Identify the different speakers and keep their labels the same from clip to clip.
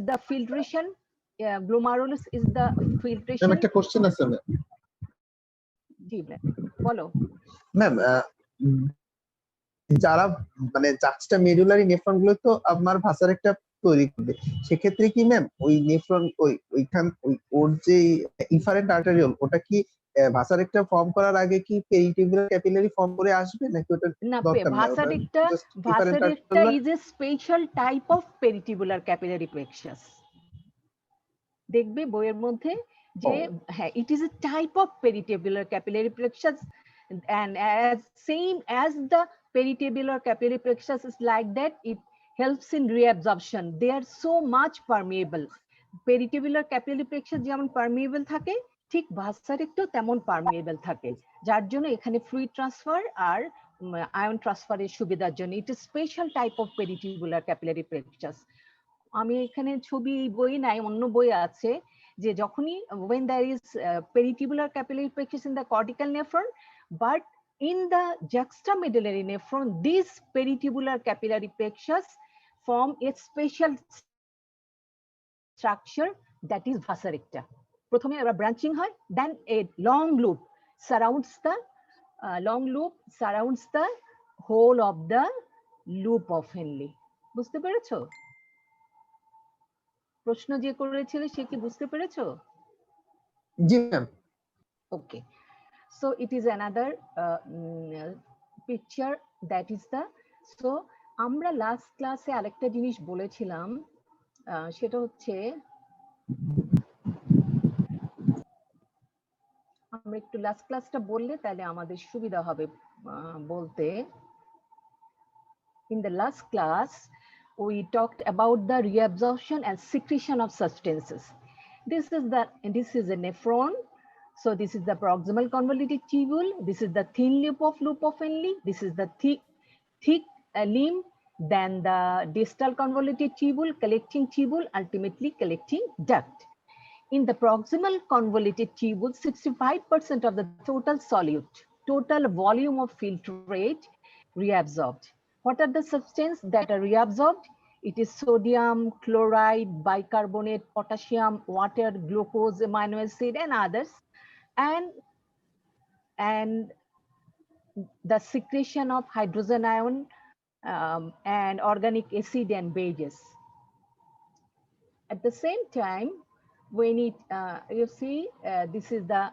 Speaker 1: the filtration. Glomerulus is the filtration.
Speaker 2: একটা question আছে ma'am.
Speaker 1: জি বলো
Speaker 2: ম্যাম, যারা মানে জাক্সটা মেডুলারি নেফ্রন গুলো তো আমার ভাষার একটা তৈরি করবে, সেক্ষেত্রে কি ম্যাম ওই নেফ্রন ওইখান ওর যে ইনফারেন্ট আর্টারিওল ওটা কি ভাষার একটা ফর্ম করার আগে কি পেরিটিবুলার ক্যাপিলারি ফর্ম করে আসবে নাকি ওটা
Speaker 1: না?
Speaker 2: দরকার নেই?
Speaker 1: Vasa recta is a special type of peritubular capillary plexus. দেখবে বইয়ের মধ্যে যে হ্যাঁ, it is a type of peritubular capillary plexus, and as same as the peritubular capillary plexus is like that, it helps in reabsorption. They are so much permeable. Peritubular capillary plexus যেমন permeable থাকে, ঠিক ভাসারেক্টাও তেমন permeable থাকে, যার জন্য এখানে fluid transfer আর ion ট্রান্সফারের সুবিধার জন্য it is special type of peritubular capillary plexus. আমি এখানে ছবি বই নাই, অন্য বই আছে, যে যখনই when there is peritubular capillary plexus in the cortical nephron, but in the juxtamedullary nephron, these peritubular capillary plexus form a special structure that is vasa recta. প্রথমে ওরা ব্রাঞ্চিং হয়, then a long loop surrounds the whole of the loop of Henle. বুঝতে পেরেছো? প্রশ্ন যে করেছিল সে কি বুঝতে পেরেছো?
Speaker 2: জি ma'am.
Speaker 1: Okay. So it is another picture that is the, so আমরা লাস্ট ক্লাসে আরেকটা জিনিস বলেছিলাম, সেটা হচ্ছে আমরা একটু লাস্ট ক্লাসটা বললে তাহলে আমাদের সুবিধা হবে বলতে। In the last class we talked about the reabsorption and secretion of substances. This is a nephron. So this is the proximal convoluted tubule. This is the thin loop of Henle. This is the thick limb. Then the distal convoluted tubule, collecting tubule, ultimately collecting duct. In the proximal convoluted tubule, 65% of the total solute, total volume of filtrate reabsorbed. What are the substances that are reabsorbed? It is sodium, chloride, bicarbonate, potassium, water, glucose, amino acid, and others. And the secretion of hydrogen ion and organic acid and bases. At the same time, when it you see this is the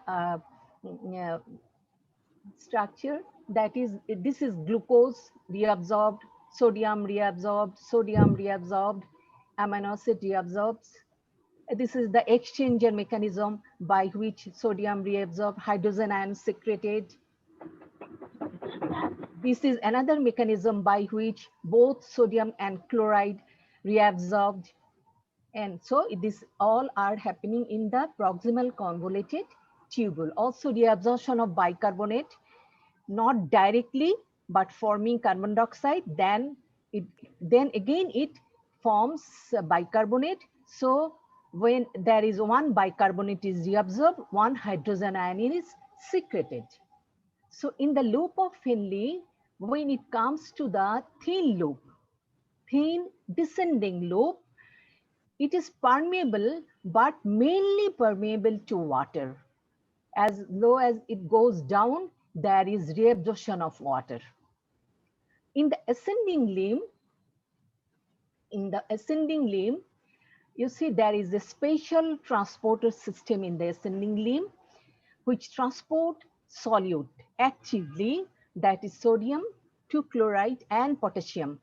Speaker 1: structure, that is, this is glucose reabsorbed, sodium reabsorbed, amino acid reabsorbed. This is the exchanger mechanism by which sodium reabsorbed, hydrogen ion secreted. This is another mechanism by which both sodium and chloride reabsorbed. And so this all are happening in the proximal convoluted tubule. Also reabsorption of bicarbonate, not directly, but forming carbon dioxide. Then again it forms bicarbonate. So when there is one bicarbonate is reabsorbed, one hydrogen ion is secreted. So in the loop of Henle, when it comes to the thin loop, thin descending loop, it is permeable, but mainly permeable to water. As low as it goes down, there is reabsorption of water. In the ascending limb, you see there is a special transporter system in the ascending limb which transport solute actively, that is sodium to chloride and potassium.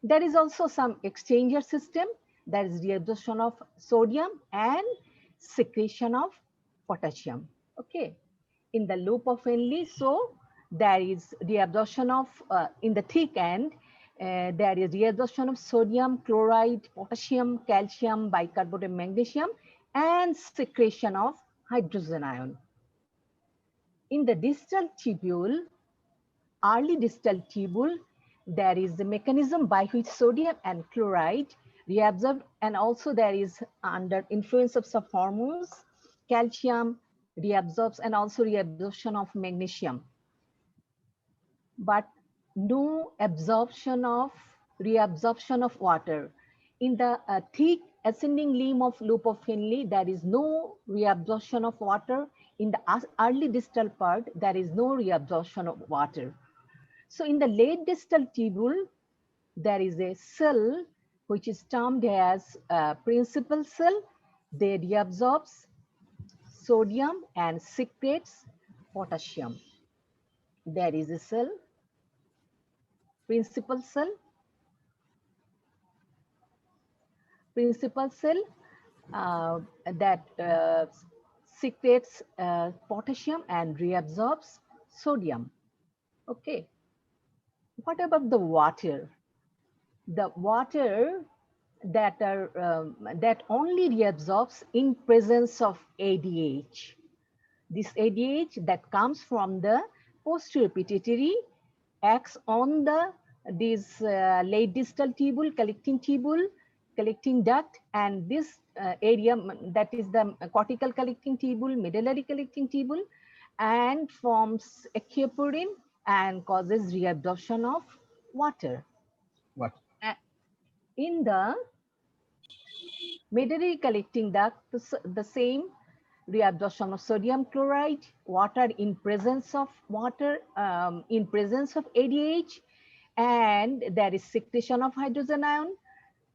Speaker 1: There is also some exchanger system, that is reabsorption of sodium and secretion of potassium. Okay, in the loop of Henle, so there is reabsorption of in the thick end, there is reabsorption of sodium, chloride, potassium, calcium, bicarbonate, magnesium, and secretion of hydrogen ion. In the distal tubule, early distal tubule, there is the mechanism by which sodium and chloride reabsorbed, and also there is, under influence of some hormones, calcium reabsorbs and also reabsorption of magnesium, but no reabsorption of water. In the thick ascending limb of loop of Henle, there is no reabsorption of water. In the early distal part, there is no reabsorption of water. So in the late distal tubule, there is a cell which is termed as principal cell. They reabsorbs sodium and secretes potassium. There is a cell, principal cell, that secretes potassium and reabsorbs sodium. Okay. What about the water? The water that only reabsorbs in presence of ADH. This ADH that comes from the posterior pituitary acts on this late distal tubule, collecting duct, and this area that is the cortical collecting tubule, medullary collecting tubule, and forms aquaporin and causes reabsorption of water.
Speaker 2: What?
Speaker 1: In the medullary collecting duct, the same reabsorption of sodium chloride, water in presence of ADH, and there is secretion of hydrogen ion,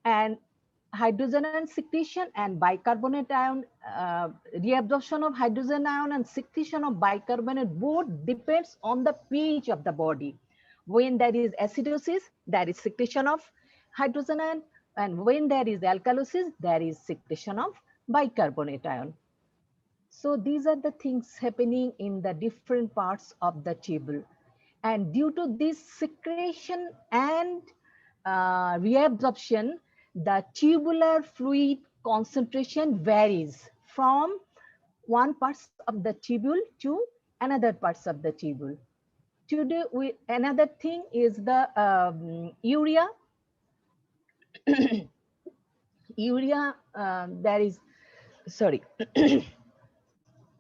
Speaker 1: and hydrogen ion secretion and bicarbonate ion, reabsorption of hydrogen ion and secretion of bicarbonate both depends on the pH of the body. When there is acidosis, there is secretion of hydrogen ion, and when there is alkalosis, there is secretion of bicarbonate ion. So these are the things happening in the different parts of the tubule. And due to this secretion and reabsorption, the tubular fluid concentration varies from one parts of the tubule to another parts of the tubule. Today, another thing is the urea. Urea, there is, sorry,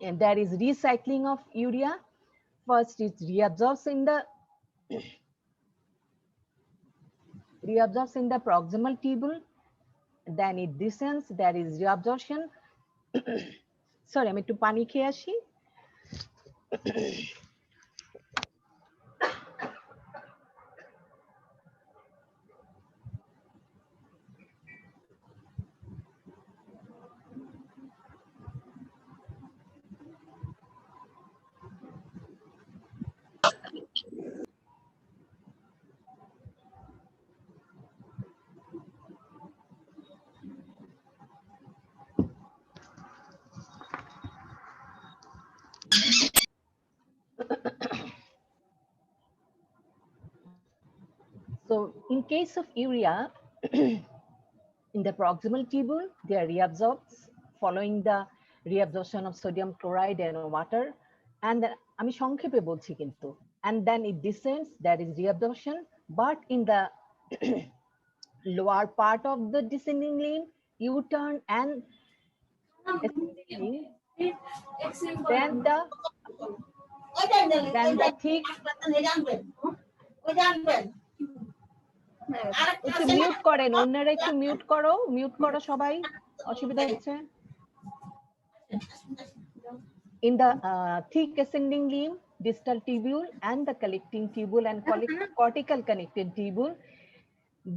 Speaker 1: and there is recycling of urea. First, it reabsorbs in the proximal tubule, then it descends, there is reabsorption. Sorry, আমি একটু পানি খেয়ে আসি। So in case of urea, in the proximal tubule, they are reabsorbed following the reabsorption of sodium chloride and water. And then, আমি সংক্ষেপে বলছি কিন্তু, and then it descends, that is reabsorption. But in the lower part of the descending limb, U-turn and ascending, then the thick, একটু mute করেন, অন্যরা একটু mute করো সবাই, অসুবিধা হচ্ছে। In the thick ascending limb, distal tubule and the collecting tubule and cortical connecting tubule,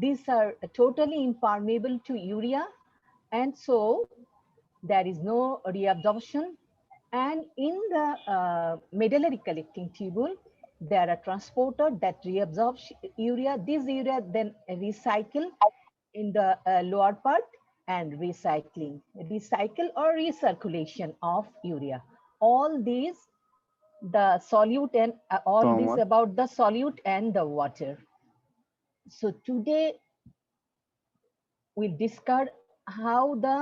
Speaker 1: these are totally impermeable to urea, and so there is no reabsorption. And in the medullary collecting tubule, there are transporter that reabsorbs urea. This urea then recycle in the lower part, and recycle or recirculation of urea. All these, the solute and all this about the solute and the water. So today we'll discuss how the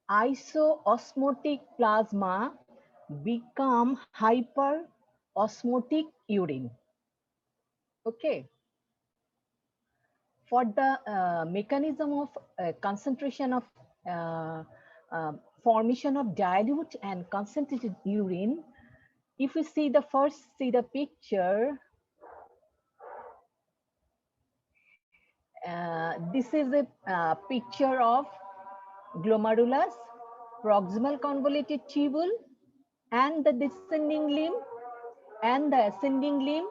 Speaker 1: isoosmotic plasma become hyperosmotic urine. Okay. For the mechanism of concentration of formation of dilute and concentrated urine, if we see the picture, this is a picture of glomerulus, proximal convoluted tubule, and the descending limb, and the ascending limb,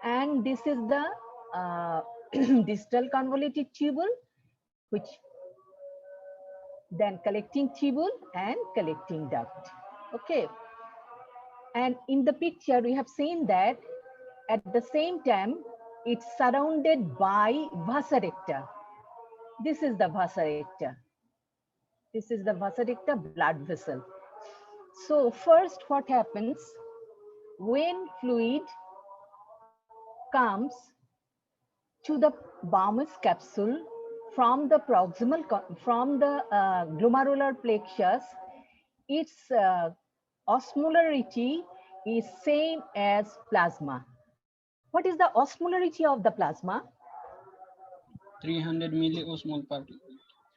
Speaker 1: and this is the distal convoluted tubule, which then collecting tubule and collecting duct. Okay. And in the picture, we have seen that at the same time, it's surrounded by vasa recta. This is the vasa recta. This is the vasa recta blood vessel. So first, what happens when fluid comes to the Bowman's capsule from the glomerular plexus, its osmolarity is same as plasma. What is the osmolarity of the plasma?
Speaker 3: 300 milliosmol per liter.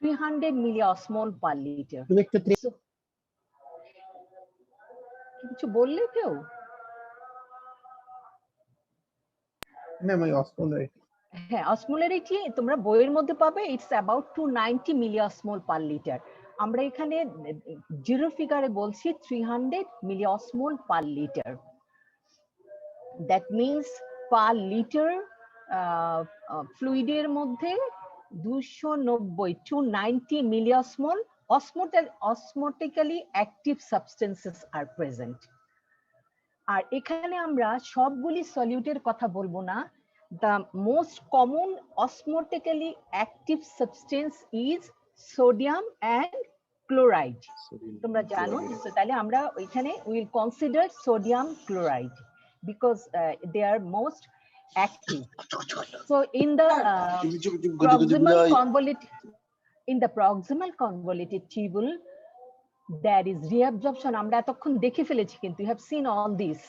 Speaker 1: 300 milliosmol per liter. So, কিছু বললে কেউ?
Speaker 2: Ma'am ওই osmolarity
Speaker 1: হ্যাঁ, osmolarity তোমরা বইয়ের মধ্যে পাবে, it's about 290 milliosmol per liter. আমরা এখানে জিরো ফিগারে বলছি 300 milliosmol per liter. That means per liter ফ্লুইডের মধ্যে 290 milliosmol osmotically active substances are present. আর এখানে আমরা সবগুলি সলিউটের কথা বলবো না। The most common osmotically active substance is sodium and chloride. তোমরা জানো, তাহলে আমরা এখানে will consider sodium chloride because they are most active. So in the proximal convoluted tubule, there is reabsorption. আমরা এতক্ষণ দেখে ফেলেছি, কিন্তু you have seen all this.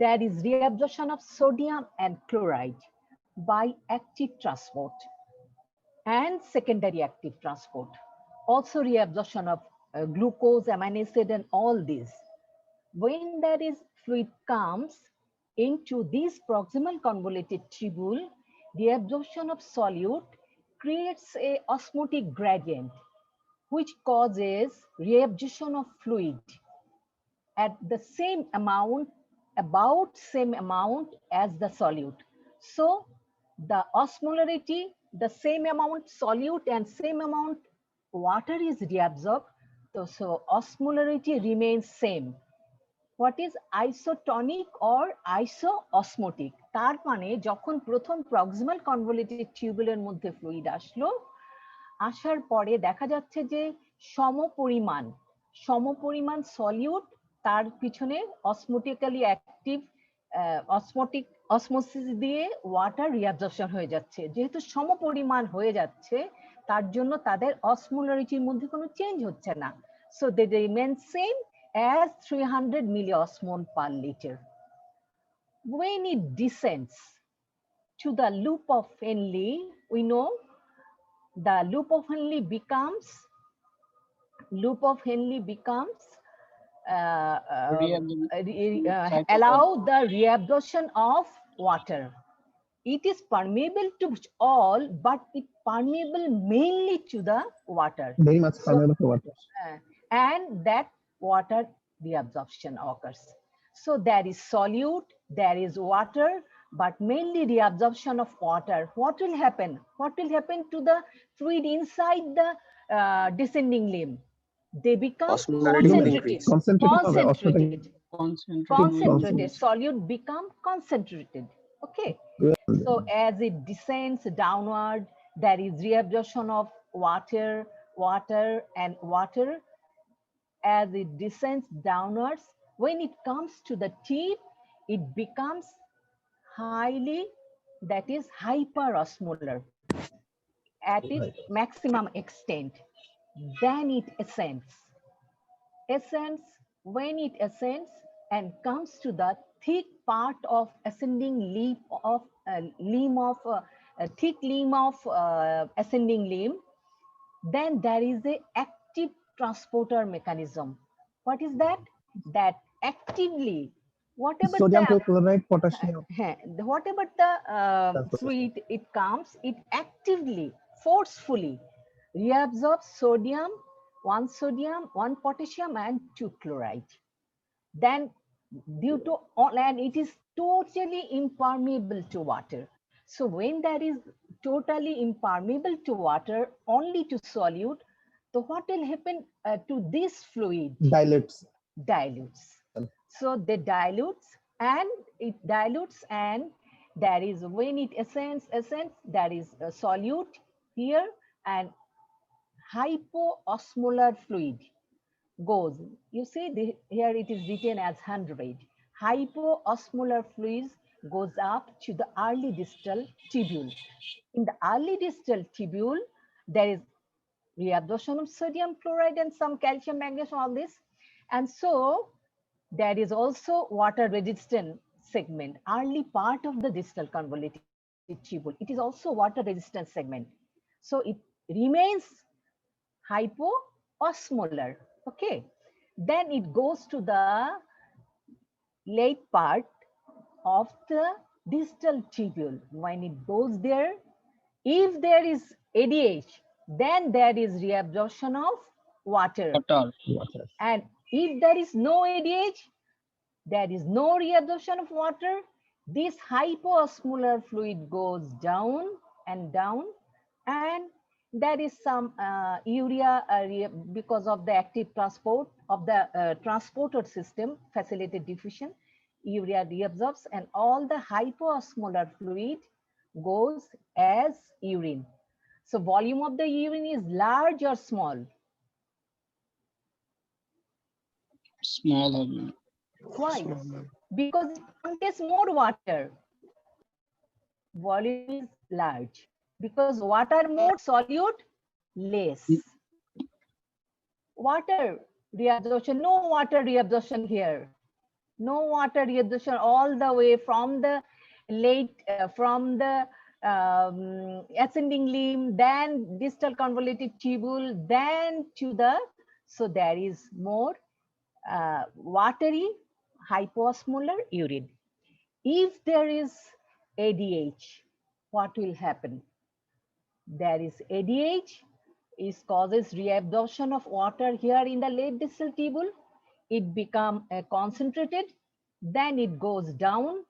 Speaker 1: There is reabsorption of sodium and chloride by active transport and secondary active transport. Also reabsorption of glucose, amino acid, and all this. When there is fluid comes into this proximal convoluted tubule, the absorption of solute creates a osmotic gradient, which causes reabsorption of fluid at the same amount, about same amount as the solute. So the osmolarity, the same amount solute and same amount water is reabsorbed. So osmolarity remains same. What is isotonic or isoosmotic? তার মানে যখন প্রথম proximal convoluted টিউবুলের মধ্যে fluid আসলো, আসার পরে দেখা যাচ্ছে যে সমপরিমাণ সলিউট, তার পিছনে অসমোটিক্যালি অ্যাক্টিভ অসমোসিস দিয়ে ওয়াটার রিঅ্যাবজর্পশন হয়ে যাচ্ছে। যেহেতু সমপরিমাণ হয়ে যাচ্ছে, তার জন্য তাদের অসমোলারিটির মধ্যে কোনো চেঞ্জ হচ্ছে না। So they remain same as 300 milliosmol per liter. When it descends to the loop of Henle, we know the loop of Henle becomes allow the reabsorption of water. It is permeable to all, but it permeable mainly to the water.
Speaker 2: Very much permeable to water.
Speaker 1: And that water reabsorption occurs. So there is solute, there is water, but mainly reabsorption of water. What will happen? What will happen to the fluid inside the descending limb? They become concentrated. Solute become concentrated. Okay. So as it descends downward, there is reabsorption of water. As it descends downwards, when it comes to the tip, it becomes hyperosmolar at its maximum extent. Then it ascends. When it ascends and comes to the thick part of ascending thick limb of ascending limb, then there is a active transporter mechanism. What is that? That actively, whatever
Speaker 2: sodium chloride, potassium,
Speaker 1: whatever the fluid it comes, it actively, forcefully reabsorbs sodium 1 sodium, 1 potassium, and 2 chloride. Then due to all, and it is totally impermeable to water. So when that is totally impermeable to water, only to solute, so what will happen to this fluid?
Speaker 2: Dilutes.
Speaker 1: Dilutes. So they dilutes, and it dilutes, and there is, when it ascends, there is a solute here, and hypoosmolar fluid goes. You see, here it is written as 100. Hypoosmolar fluids goes up to the early distal tubule. In the early distal tubule, there is reabsorption of sodium chloride and some calcium, magnesium, all this. And so there is also water resistant segment, early part of the distal convoluted tubule. It is also water resistant segment. So it remains hypoosmolar. Okay. Then it goes to the late part of the distal tubule. When it goes there, if there is ADH, then there is reabsorption of water.
Speaker 3: Water.
Speaker 1: And if there is no ADH, there is no reabsorption of water. This hypoosmolar fluid goes down and down, and there is some urea because of the active transport of the transporter system, facilitated diffusion, urea reabsorbs, and all the hypoosmolar fluid goes as urine. So volume of the urine is large or small?
Speaker 3: Small.
Speaker 1: Why? Because it contains more water. Volume is large. Because water more, solute less. Water reabsorption, no water reabsorption here. No water reabsorption all the way from the from the ascending limb, then distal convoluted tubule, then to the, so there is more watery hypoosmolar urine. If there is ADH, what will happen? There is ADH, it causes reabsorption of water here in the late distal tubule. It become concentrated, then it goes down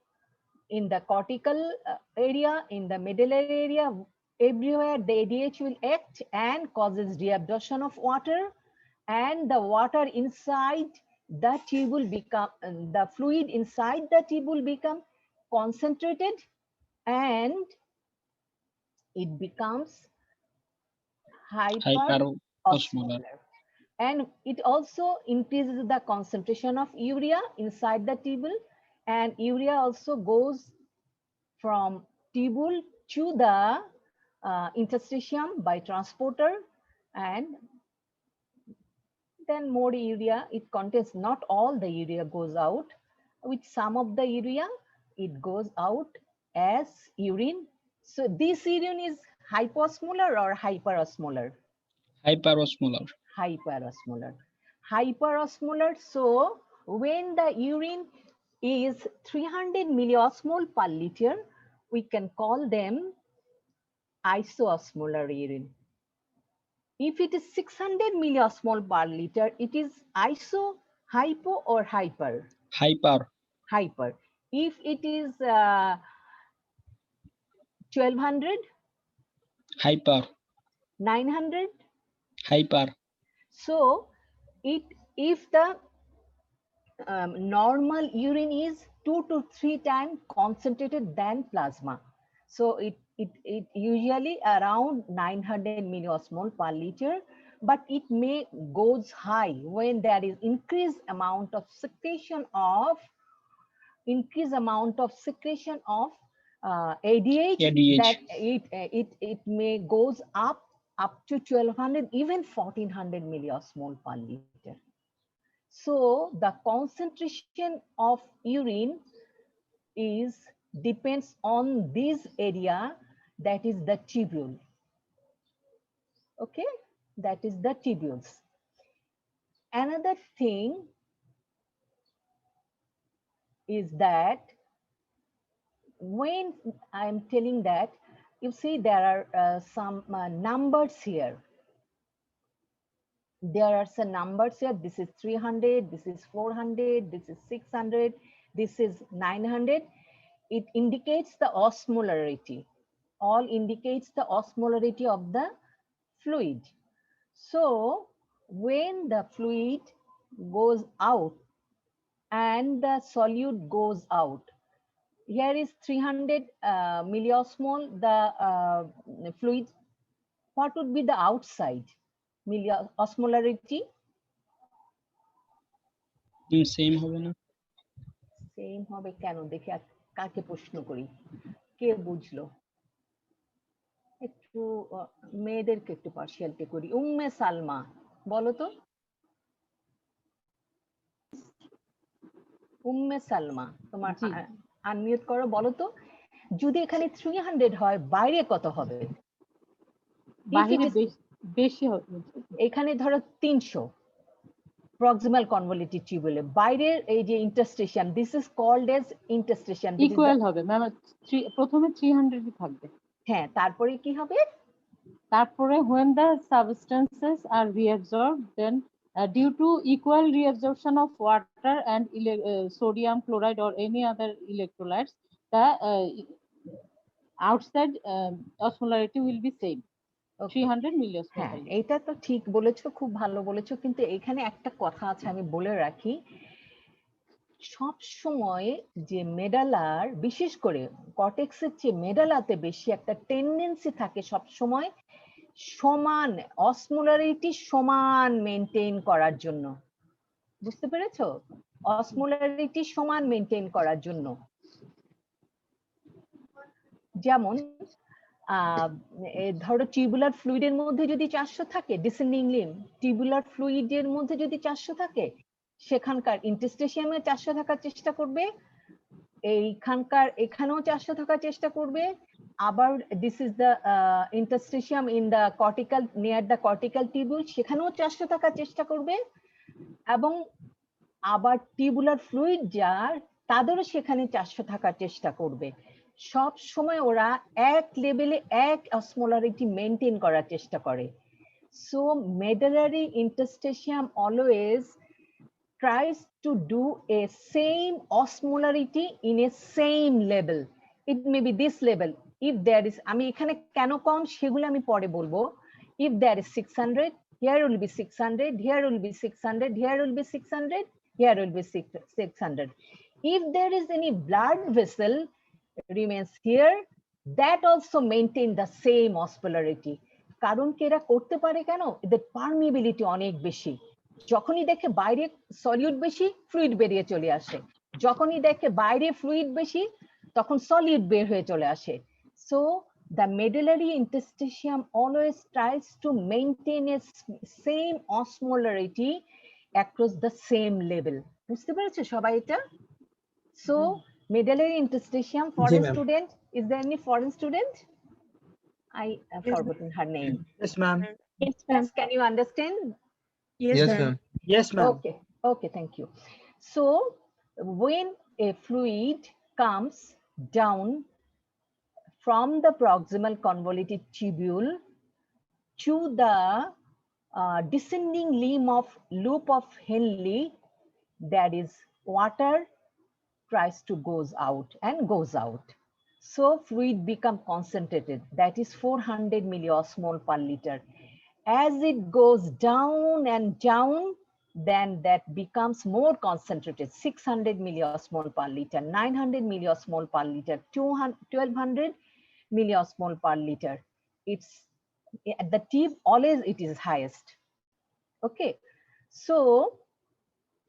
Speaker 1: in the cortical area, in the medullary area, everywhere the ADH will act and causes reabsorption of water, and the water inside the tubule become, the fluid inside the tubule become concentrated, and it becomes
Speaker 3: Hyperosmolar.
Speaker 1: hyperosmolar. And it also increases the concentration of urea inside the tubule, and urea also goes from tubule to the interstitium by transporter, and then more urea. It contains, not all the urea goes out. With some of the urea, it goes out as urine. So this urine is hyposmolar or hyperosmolar?
Speaker 3: Hyperosmolar.
Speaker 1: Hyperosmolar. Hyperosmolar. So when the urine is 300 milliosmol per liter, we can call them isoosmolar urine. If it is 600 milliosmol per liter, it is iso, hypo, or hyper?
Speaker 3: Hyper.
Speaker 1: Hyper. If it is 1200,
Speaker 3: Hyper.
Speaker 1: 900,
Speaker 3: Hyper.
Speaker 1: so if the normal urine is 2 to 3 times concentrated than plasma. So it usually around 900 milliosmol per liter, but it may goes high when there is increased amount of secretion of ADH,
Speaker 3: ADH.
Speaker 1: that it may goes up to 1200, even 1400 milliosmol per liter. So the concentration of urine depends on this area, that is the tubule. Okay, that is the tubules. Another thing is that when I am telling that, you see there are some numbers here. there are some numbers here. This is 300, this is 400, this is 600, this is 900. It indicates the osmolarity. All indicates the osmolarity of the fluid. So when the fluid goes out and the solute goes out, here is 300 milliosmol, the fluid. What would be the outside osmolarity?
Speaker 3: Same হবে না?
Speaker 1: Same হবে কেন? দেখি কাকে প্রশ্ন করি, কে বুঝলো? একটু মেয়েদেরকে একটু পার্সিয়ালিটি করি। উম্মে সালমা বলো তো। উম্মে সালমা তোমার আনমিউট করো, বলো তো যদি এখানে 300 হয় বাইরে কত হবে?
Speaker 4: বাইরে বেশি হবে।
Speaker 1: এখানে ধরো 300 প্রক্সিমাল কনভলিউটেড টিউবুলে, বাইরের এই যে interstitium, this is called as interstitium.
Speaker 4: Equal হবে ম্যাম, প্রথমে 300 থাকবে।
Speaker 1: হ্যাঁ, তারপরে কি হবে?
Speaker 4: তারপরে when the substances are reabsorbed, then due to equal reabsorption of water and sodium chloride or any other electrolytes, the outside osmolarity will be same, 300 milliosmol.
Speaker 1: হ্যাঁ, এটা তো ঠিক বলেছো, খুব ভালো বলেছো, কিন্তু এখানে একটা কথা আছে আমি বলে রাখি। সব সময় যে মেডালার, বিশেষ করে কর্টেক্সের চেয়ে মেডালাতে বেশি একটা টেন্ডেন্সি থাকে সব সময় সমান অসমোলারিটি সমান মেনটেন করার জন্য। বুঝতে পেরেছো? অসমোলারিটি সমান মেনটেন করার জন্য। যেমন ধরো টিউবুলার ফ্লুইডের মধ্যে যদি 400 থাকে, ডিসেন্ডিং লিম টিউবুলার ফ্লুইডের মধ্যে যদি 400 থাকে, সেখানকার ইন্টারস্টেশিয়ামে 400 থাকার চেষ্টা করবে, এইখানকার এখানেও 400 থাকার চেষ্টা করবে। আবার this is the interstitium in the cortical, near the cortical tubule, সেখানেও 400 থাকার চেষ্টা করবে। এবং আবার টিউবুলার ফ্লুইড যার, তাদেরও সেখানে 400 থাকার চেষ্টা করবে। সব সময় ওরা এক লেভেলে এক অসমোলারিটি মেনটেন করার চেষ্টা করে। So medullary interstitium always tries to do a same osmolarity in a same level. It may be this level. If there is, আমি এখানে কেন কম সেগুলো আমি পরে বলবো। If there is 600, here will be 600, here will be 600, here will be 600, here will be 600. If there is any blood vessel remains here, that also maintain the same osmolarity. কারণ কি এরা করতে পারে কেন? এদের পারমিবিলিটি অনেক বেশি। যখনই দেখে বাইরে সলিউট বেশি, ফ্লুইড বেরিয়ে চলে আসে। যখনই দেখে বাইরে ফ্লুইড বেশি, তখন সলিউট বের হয়ে চলে আসে। So the medullary interstitium always tries to maintain a same osmolarity across the same level. বুঝতে পেরেছো সবাই এটা? So medullary interstitium, foreign student, is there any foreign student? I have forgotten her name.
Speaker 5: Yes, ma'am.
Speaker 1: Yes, ma'am. Can you understand?
Speaker 5: Yes, ma'am. Yes, ma'am.
Speaker 1: Okay, okay, thank you. So when a fluid comes down from the proximal convoluted tubule to the descending limb of loop of Henle, that is water tries to goes out and goes out. So fluid become concentrated, that is 400 milliosmol per liter. As it goes down and down, then that becomes more concentrated, 600 milliosmol per liter, 900 milliosmol per liter, 1200 milliosmol per liter. It's at the tip, always it is highest. Okay, so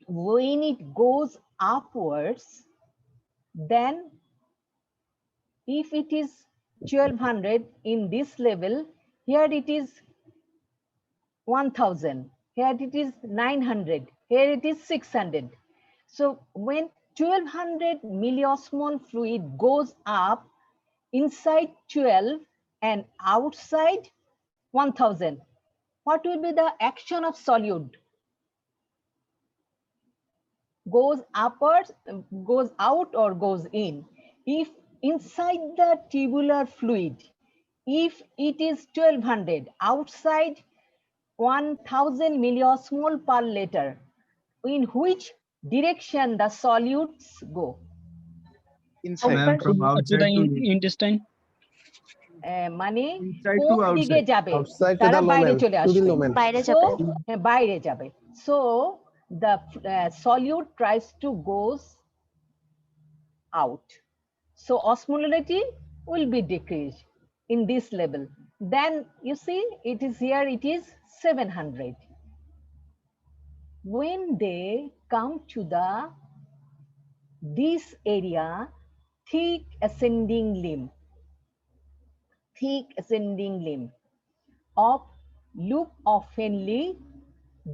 Speaker 1: when it goes upwards, then if it is 1200 in this level, here it is 1000, here it is 900, here it is 600. So when 1200 milliosmol fluid goes up inside 12 and outside 1000, what will be the action of solute? Goes upwards, goes out, or goes in? If inside the tubular fluid, if it is 1200, outside 1000 milliosmol per liter. In which direction the solutes go?
Speaker 2: Inside.
Speaker 5: Ma'am, from
Speaker 3: To
Speaker 5: outside
Speaker 3: the
Speaker 5: to
Speaker 3: intestine.
Speaker 1: মানে
Speaker 5: inside
Speaker 1: কোন
Speaker 5: to
Speaker 1: দিকে
Speaker 5: outside.
Speaker 1: যাবে
Speaker 2: Outside to
Speaker 1: তারা
Speaker 2: the
Speaker 1: বাইরে
Speaker 2: lumen,
Speaker 1: চলে
Speaker 2: to the
Speaker 1: আসবে
Speaker 2: lumen.
Speaker 6: বাইরে
Speaker 1: so
Speaker 6: যাবে
Speaker 1: বাইরে যাবে so the solute tries to goes out, so osmolarity will be decreased in this level. Then you see it is here, it is 700. When they come to the this area, thick ascending limb of loop oftenly,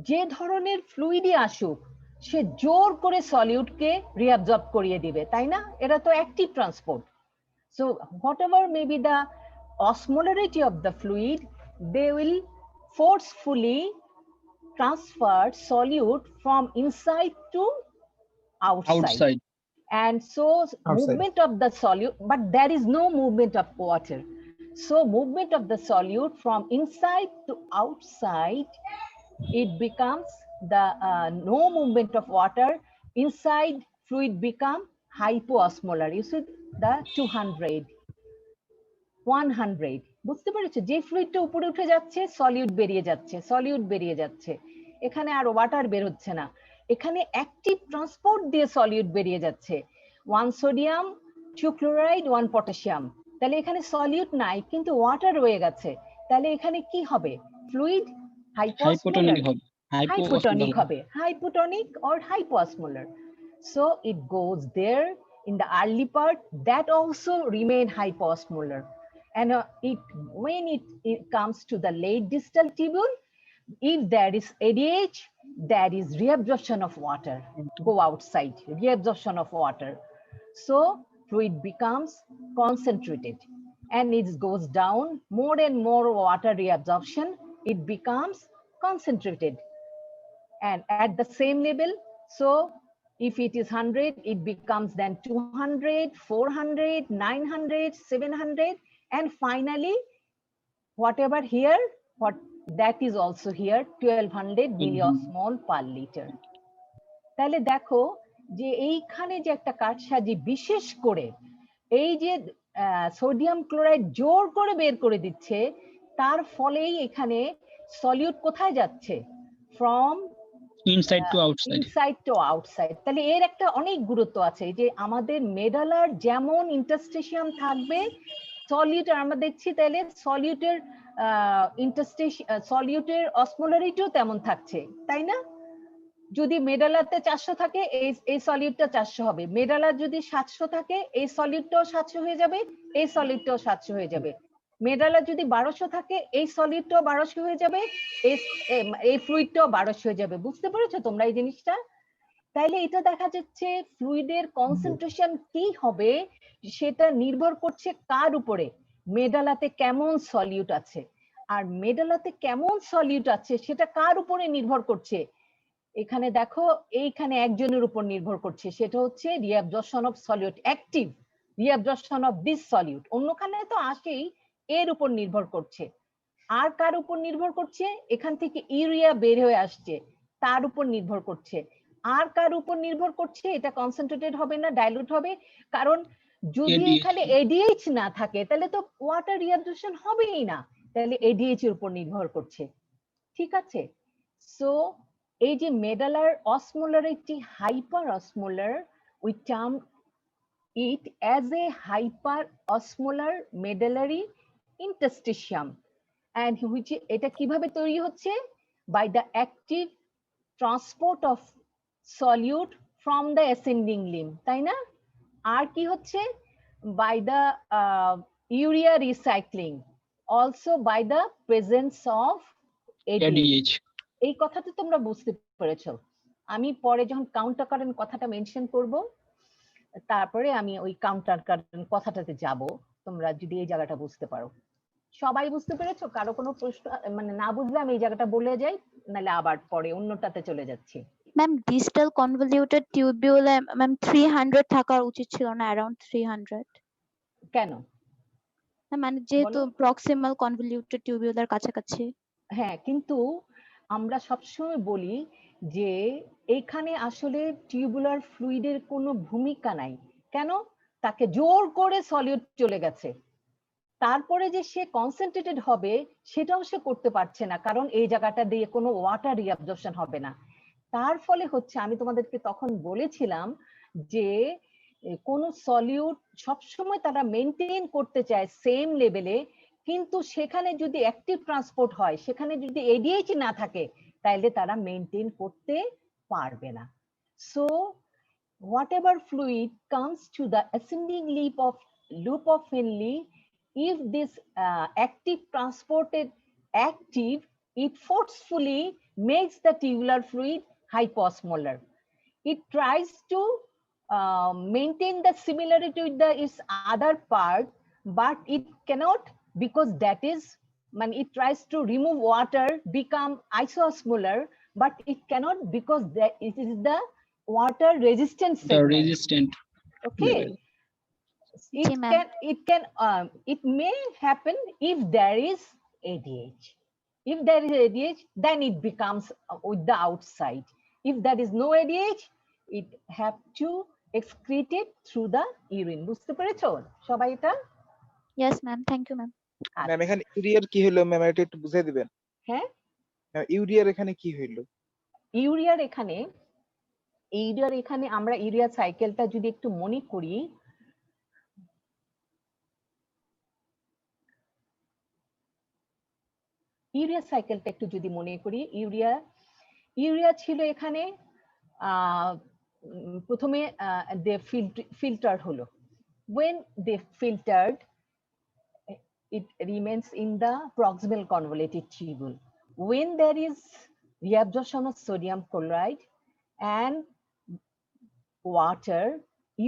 Speaker 1: যে ধরনের ফ্লুইডই আসুক সে জোর করে সলিউটকে reabsorb করিয়ে দিবে, তাই না? এটা তো active transport. So what ever may be the osmolarity of the fluid, they will forcefully transfer solute from inside to outside. And so movement of the solute, but there is no movement of water. So movement of the solute from inside to outside, it becomes the no movement of water. Inside fluid become hypoosmolar. You see the 200, 100. বুঝতে পেরেছো? যে ফ্লুইডটা উপরে উঠে যাচ্ছে solute বেরিয়ে যাচ্ছে, solute বেরিয়ে যাচ্ছে, এখানে আর ওয়াটার বের হচ্ছে না, এখানে অ্যাক্টিভ ট্রান্সপোর্ট দিয়ে সলিউট বেরিয়ে যাচ্ছে। 1 সোডিয়াম 2 ক্লোরাইড 1 পটাশিয়াম, তাহলে এখানে সলিউট নাই কিন্তু ওয়াটার রয়ে গেছে, তাহলে এখানে কি হবে? ফ্লুইড
Speaker 3: হাইপোটনিক হবে,
Speaker 1: hypotonic হবে, hypotonic or hypoosmolar. So it goes there in the early part, that also remain hypoosmolar. And when it comes to the late distal tubule, if there is ADH, there is reabsorption of water, go outside, reabsorption of water. So fluid becomes concentrated and it goes down, more and more water reabsorption, it becomes concentrated and at the same level. So if it is 100, it becomes then 200, 400, 900, 700, and finally whatever here, what that is also here 1200 milliosmol per liter. তাহলে দেখো যে এইখানে যে একটা কারসাজি, বিশেষ করে এই যে সোডিয়াম ক্লোরাইড জোর করে বের করে দিচ্ছে, তার ফলেই এখানে সলিউট কোথায় যাচ্ছে? From
Speaker 3: inside two outside,
Speaker 1: inside two outside. তাহলে এর একটা অনেক গুরুত্ব আছে, যে আমাদের মেডালার যেমন ইন্টারস্টেশিয়াম থাকবে, সলিউট আমরা দেখছি, তাহলে সলিউটের সলিউটের অসমোলারিটিও তেমন থাকছে, তাই না? যদি মেডালাতে 400 থাকে, এই সলিউটটা 400 হবে। মেডালার যদি 700 থাকে, এই সলিউটটাও 700 হয়ে যাবে, এই সলিউটটাও 700 হয়ে যাবে। মেডালার যদি 1200 থাকে, এই সলিউটটাও 1200 হয়ে যাবে, এই ফ্লুইডটাও 1200 হয়ে যাবে। বুঝতে পেরেছো তোমরা এই জিনিসটা? তাইলে এটা দেখা যাচ্ছে ফ্লুইডের কনসেন্ট্রেশন কি হবে সেটা নির্ভর করছে কার উপরে? মেডালাতে কেমন সলিউট আছে। আর মেডালাতে কেমন সলিউট আছে সেটা কার উপরে নির্ভর করছে? এখানে দেখো, এইখানে একজনের উপর নির্ভর করছে, সেটা হচ্ছে reabsorption of solute, active reabsorption of this solute. অন্যখানে তো আসেই, এর উপর নির্ভর করছে। আর কার উপর নির্ভর করছে? এখান থেকে ইউরিয়া বের হয়ে আসছে, তার উপর নির্ভর করছে। আর কার উপর নির্ভর করছে? এটা কনসেন্ট্রেটেড হবে না, ডাইলুট হবে, কারণ যদি এখানে এডিএইচ না থাকে তাহলে তো ওয়াটার রিঅ্যাবজর্পশন হবেই না, তাহলে এডিএইচ এর উপর নির্ভর করছে। ঠিক আছে? সো এই যে medullar osmolarity hyper osmolar, we term it as a hyperosmolar medullary interstitium, and which এটা কিভাবে তৈরি হচ্ছে? by the active transport of solute from the ascending limb, তাই না? আর কি হচ্ছে? by the urea recycling, also by the presence of ADH. এই কথাটা তোমরা বুঝতে পেরেছো? আমি পরে যখন কাউন্টার কারেন্ট কথাটা মেনশন করব, তারপরে আমি ওই কাউন্টার কারেন্ট কথাটাতে যাব, তোমরা যদি এই জায়গাটা বুঝতে পারো। সবাই বুঝতে পেরেছো? কারো কোনো প্রশ্ন মানে না বুঝলে আমি এই জায়গাটা বলে যাই, নাহলে আবার পরে অন্যটাতে চলে যাচ্ছি।
Speaker 6: ম্যাম ডিস্টাল কনভলিউটেড টিউবিউলে ম্যাম 300 থাকা উচিত ছিল না, अराउंड 300
Speaker 1: কেন?
Speaker 6: মানে যেহেতু প্রক্সিমাল কনভলিউটেড টিউবিউলার কাছাকাছি।
Speaker 1: হ্যাঁ, কিন্তু আমরা সবসময় বলি যে এখানে আসলে টিউবুলার ফ্লুইডের কোনো ভূমিকা নাই। কেন? তাকে জোর করে সলিউট চলে গেছে, তারপরে যে সে কনসেন্ট্রেটেড হবে সেটাও সে করতে পারছে না, কারণ এই জায়গাটা দিয়ে কোনো ওয়াটার রিঅ্যাবজর্পশন হবে না। তার ফলে হচ্ছে, আমি তোমাদেরকে তখন বলেছিলাম যে কোন সলিউট সবসময় তারা মেনটেন করতে চায় সেম লেভেলে, কিন্তু সেখানে যদি অ্যাক্টিভ ট্রান্সপোর্ট হয়, সেখানে যদি এডিএইচ না থাকে, তাহলে তারা মেনটেন করতে পারবে না। So whatever fluid comes to the ascending loop of Henle, if this active transported active, it forcefully makes the tubular fluid hyposmolar. It tries to maintain the similarity with its other part, but it cannot, because that is, it tries to remove water, become isosmolar, but it cannot because it is the water resistant
Speaker 3: The
Speaker 1: segment.
Speaker 3: resistant
Speaker 1: Okay.
Speaker 3: level.
Speaker 1: It may happen if there is ADH. If there is ADH, then it becomes with the outside. If there is no ADH, it have to excrete it through the urine. বুঝতে পেরেছো সবাই এটা?
Speaker 6: Yes, ma'am. Thank you, ma'am.
Speaker 5: Ma'am এখানে ইউরিয়ার কি হলো ma'am, এটা একটু বুঝিয়ে দিবেন?
Speaker 1: হ্যাঁ,
Speaker 5: ইউরিয়ার এখানে কি হইলো?
Speaker 1: ইউরিয়ার এখানে আমরা ইউরিয়া সাইকেলটা যদি একটু মনে করি, ইউরিয়া সাইকেলটা একটু যদি মনে করি, ইউরিয়া ছিল এখানে প্রথমে ফিল্টার হলো। when they filtered, it remains in the proximal convoluted tubule. When there is reabsorption of sodium chloride and water,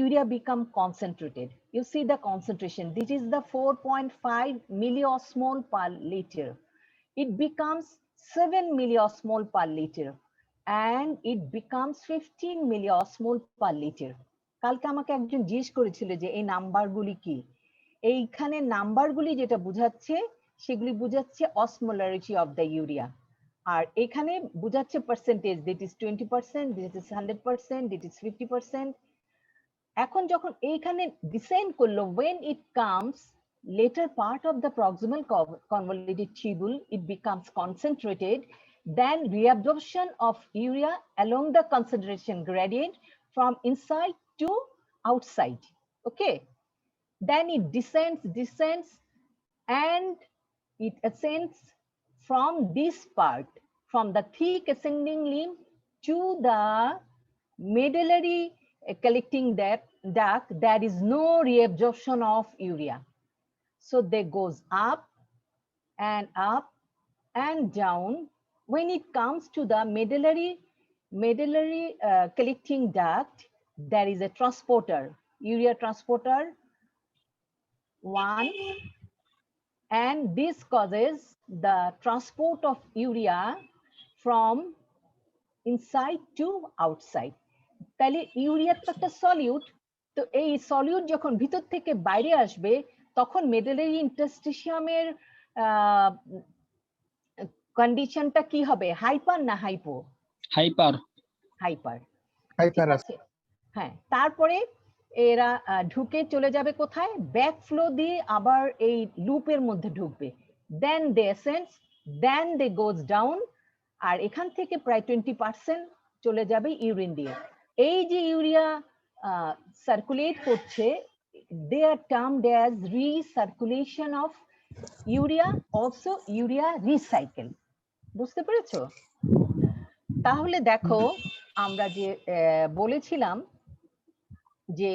Speaker 1: urea become concentrated. You see the concentration, this is the 4.5 milliosmol per liter. It becomes 7 milliosmol per liter, and it becomes 15 milliosmol per liter. কালকে আমাকে একজন জিজ্ঞেস করেছিল যে এই নাম্বারগুলি কি। এইখানে নাম্বারগুলি যেটা বোঝাচ্ছে, সেগুলি বোঝাচ্ছে অসমোলারিটি অফ দ্য ইউরিয়া, আর এখানে বোঝাচ্ছে পার্সেন্টেজ, দিট ইজ 20%, দিট ইজ 100%, দিট ইজ 50%। এখন যখন এইখানে ডিসেন্ড করলো, when it comes later part of the proximal convoluted tubule, it becomes concentrated, then reabsorption of urea along the concentration gradient from inside to outside. Okay, then it descends and it ascends from this part, from the thick ascending limb to the medullary collecting duct. There is no reabsorption of urea, so they goes up and down. When it comes to the medullary collecting duct, there is a transporter, urea transporter 1, and this causes the transport of urea from inside to outside. তাহলে urea তো একটা solute, তো এই solute যখন ভিতর থেকে বাইরে আসবে, তখন মেডুলারি ইন্টারস্টিশিয়ামের কন্ডিশনটা কি হবে, হাইপার না হাইপো?
Speaker 3: হাইপার।
Speaker 2: হাইপার
Speaker 1: আছে। হ্যাঁ, তারপরে এরা ঢুকে চলে যাবে কোথায়, ব্যাক ফ্লো দিয়ে আবার এই লুপের মধ্যে ঢুকবে, দেন দে অ্যাসেন্ডস, দেন দে গোজ ডাউন, আর এখান থেকে প্রায় 20% চলে যাবে ইউরিন দিয়ে। এই যে ইউরিয়া সার্কুলেট করছে, they are termed as recirculation of urea, also urea recycle. বুঝতে পেরেছো? তাহলে দেখো, আমরা যে বলেছিলাম যে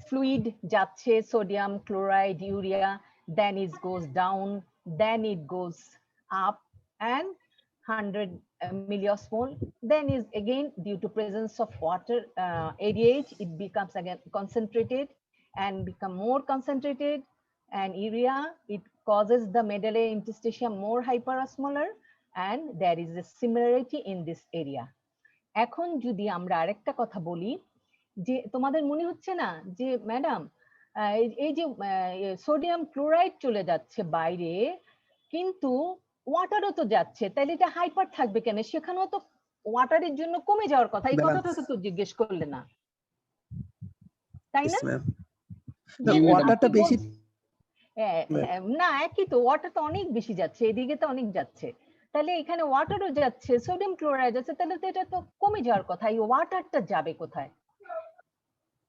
Speaker 1: ফ্লুইড যাচ্ছে, sodium chloride, urea, then it goes down, then it goes up and 100 milliosmol, then is again due to presence of water, ADH, it becomes again concentrated and become more concentrated, and urea, it causes the medullary interstitium more hyperosmolar, and there is a similarity in this area. এখন যদি আমরা আরেকটা কথা বলি, যে তোমাদের মনে হচ্ছে না যে ম্যাডাম এই যে সোডিয়াম ক্লোরাইড চলে যাচ্ছে বাইরে, কিন্তু ওয়াটারও তো যাচ্ছে, তাহলে এটা হাইপার থাকবে কেন? সেখানেও তো ওয়াটারের জন্য কমে যাওয়ার কথা, এই কথাটা তো জিজ্ঞেস করলে না, তাই না?
Speaker 2: ওয়াটারটা বেশি
Speaker 1: না, একই তো, ওয়াটার তো অনেক বেশি যাচ্ছে, এদিকে তো অনেক যাচ্ছে, তাহলে এখানে ওয়াটারও যাচ্ছে, সোডিয়াম ক্লোরাইড যাচ্ছে, তাহলে তো এটা তো কমে যাওয়ার কথা, এই ওয়াটারটা যাবে কোথায়?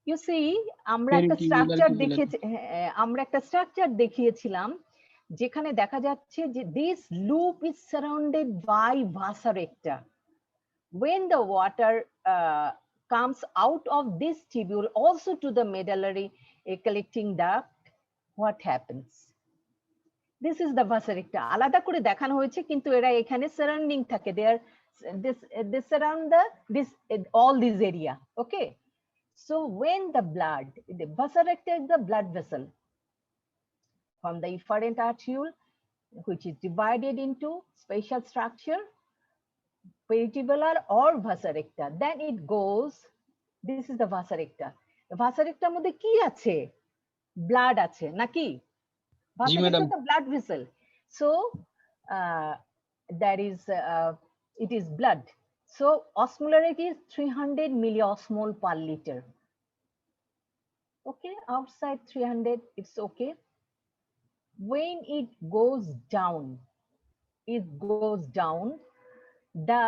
Speaker 1: ইউ সি, আমরা একটা স্ট্রাকচার দেখিয়েছি, আমরা একটা স্ট্রাকচার দেখিয়েছিলাম যেখানে দেখা যাচ্ছে যে this loop is surrounded by vasa recta. When the water comes out of this tubule also to the medullary collecting duct, what happens? This is the vasa recta. আলাদা করে দেখানো হয়েছে, কিন্তু এরা এখানে সারাউন্ডিং থাকে, they surround all this area. Okay, so when the vasa recta is the blood vessel from the efferent arteriole, which is divided into special structure, peritubular or vasa recta, then it goes, this is the vasa recta. Vasa recta মধ্যে কি আছে? Blood আছে নাকি? Vasa recta is the blood vessel, so there is it is blood, so osmolarity is 300 milliosmol per liter. Okay, outside 300 it's okay. When it goes down, the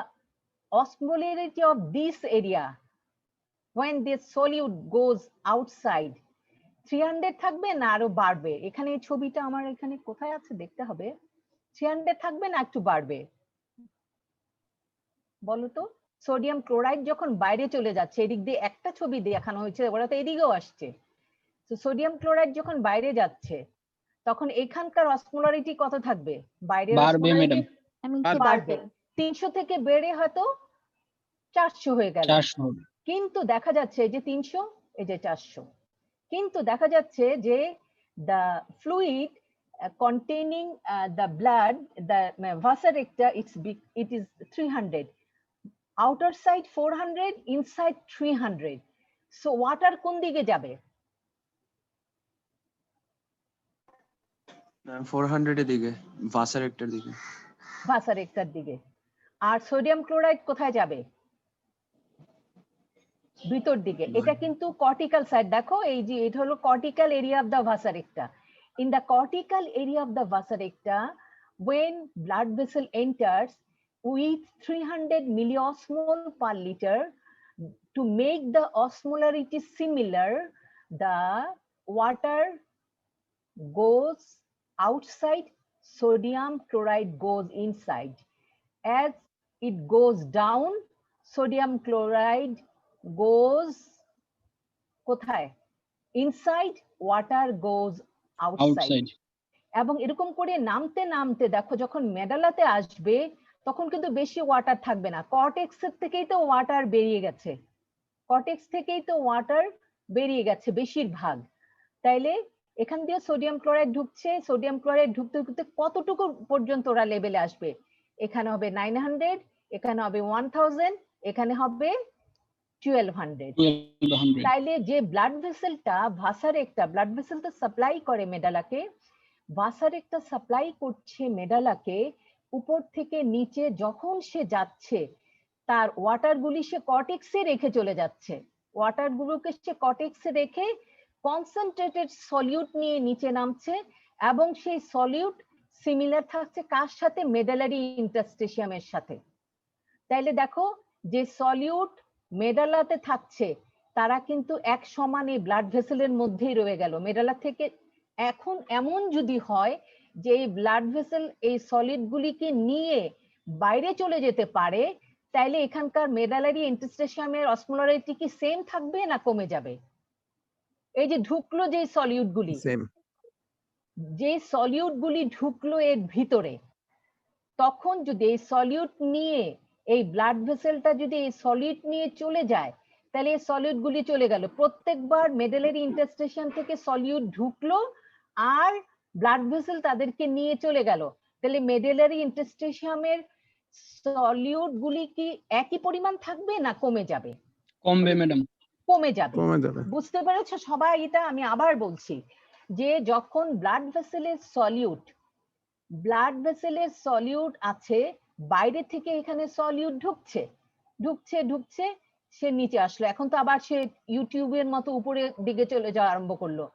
Speaker 1: osmolarity of this area, when this solute goes outside, 300 থাকবে না আরো বাড়বে? এখানে এই ছবিটা আমার এখানে কোথায় আছে দেখতে হবে, 300 থাকবে না একটু বাড়বে বলো তো? সোডিয়াম ক্লোরাইড যখন বাইরে চলে যাচ্ছে, এদিক দিয়ে একটা ছবি দেখানো হয়েছে, ওরা তো এদিকেও আসছে, তো সোডিয়াম ক্লোরাইড যখন বাইরে যাচ্ছে তখন এখানকার অসমোলারিটি কত থাকবে? বাইরে
Speaker 3: বাড়বে ম্যাডাম,
Speaker 1: বাড়বে, 300 থেকে বেড়ে হয়তো 400 হয়ে গেল,
Speaker 3: 400 হবে।
Speaker 1: কিন্তু দেখা যাচ্ছে এই যে 300, এই যে 400, কিন্তু দেখা যাচ্ছে যে the fluid containing the blood, the vasa recta, it is 300, outer side 400, inside 300, so water কোন দিকে যাবে?
Speaker 7: 400 এর দিকে, ভাসা রেক্টার দিকে।
Speaker 1: ভাসা রেক্টার দিকে। আর সোডিয়াম ক্লোরাইড কোথায় যাবে? ভিতর দিকে। এটা কিন্তু কর্টিক্যাল সাইড, দেখো এই যে এটা হলো cortical area of the vasa recta. In the cortical area of the vasa recta, when blood vessel enters with 300 milliosmol per liter, to make the osmolarity similar, the water goes outside, sodium chloride goes inside. As it goes down, sodium chloride goes কোথায়? Inside, water goes outside. এবং এরকম করে নামতে নামতে দেখো যখন মেডালাতে আসবে তখন কিন্তু বেশি ওয়াটার থাকবে না, কর্টেক্স থেকেই তো ওয়াটার বেরিয়ে গেছে, কর্টেক্স থেকেই তো ওয়াটার বেরিয়ে গেছে বেশিরভাগ। তাইলে এখান দিয়ে সোডিয়াম ক্লোরাইড ঢুকছে, সোডিয়াম ক্লোরাইড ঢুকতে ঢুকতে কতটুকু পর্যন্ত ওরা লেভেলে আসবে? এখানে হবে 900, এখানে হবে 1000, এখানে হবে 1200। তাইলে যে ব্লাড ভেসেলটা ভাসা রেক্টা, ব্লাড ভেসেল তো সাপ্লাই করে মেডালাকে, ভাসা রেক্টা সাপ্লাই করছে মেডালাকে, উপর থেকে নিচে যখন সে যাচ্ছে তার ওয়াটার গুলি সে কর্টেক্সে রেখে চলে যাচ্ছে, ওয়াটার গুলোকে সে কর্টেক্সে রেখে কনসেন্ট্রেটেড সলিউট নিয়ে নিচে নামছে, এবং সেই সলিউট সিমিলার থাকছে কার সাথে? মেডালারি ইন্টারস্টিশিয়ামের সাথে। তাইলে দেখো যে সলিউট মেডালাতে থাকছে তারা কিন্তু এক সমানে ব্লাড ভেসেলের মধ্যেই রয়ে গেল মেডালা থেকে। এখন এমন যদি হয় যে এই ব্লাড ভেসেল এই সলিড গুলিকে নিয়ে বাইরে চলে যেতে পারে, তাইলে এখানকার মেডালারি ইন্টারস্টিশিয়ামের অসমোলারিটি কি সেম থাকবে না কমে যাবে? এই যে ঢুকলো যে সলিউট গুলি, যে সলিউট গুলি ঢুকলো এর ভিতরে, তখন যদি এই সলিউট নিয়ে এই ব্লাড ভেসেলটা যদি এই সলিড নিয়ে চলে যায়, তাহলে এই সলিউট গুলি চলে গেল, প্রত্যেকবার মেডালারি ইন্টারস্টিশিয়াম থেকে সলিউট ঢুকলো আর ব্লাড ভেসেল তাদেরকে নিয়ে চলে গেল, তাহলে মেডালারি ইন্টারস্টিশিয়ামের সলিউট গুলি কি একই পরিমাণ থাকবে না কমে যাবে?
Speaker 3: কমবে ম্যাডাম,
Speaker 1: কমে যাবে। বুঝতে পেরেছো সবাই? এটা আমি আবার বলছি যে যখন ব্লাড ভেসেলের সলিউট ব্লাড ভেসেলের সলিউট আছে, বাইরে থেকে এখানে সলিউট ঢুকছে ঢুকছে ঢুকছে, সে নিচে আসলো, এখন তো আবার সে ইউটিউবের মতো উপরের দিকে চলে যাওয়া আরম্ভ করলো।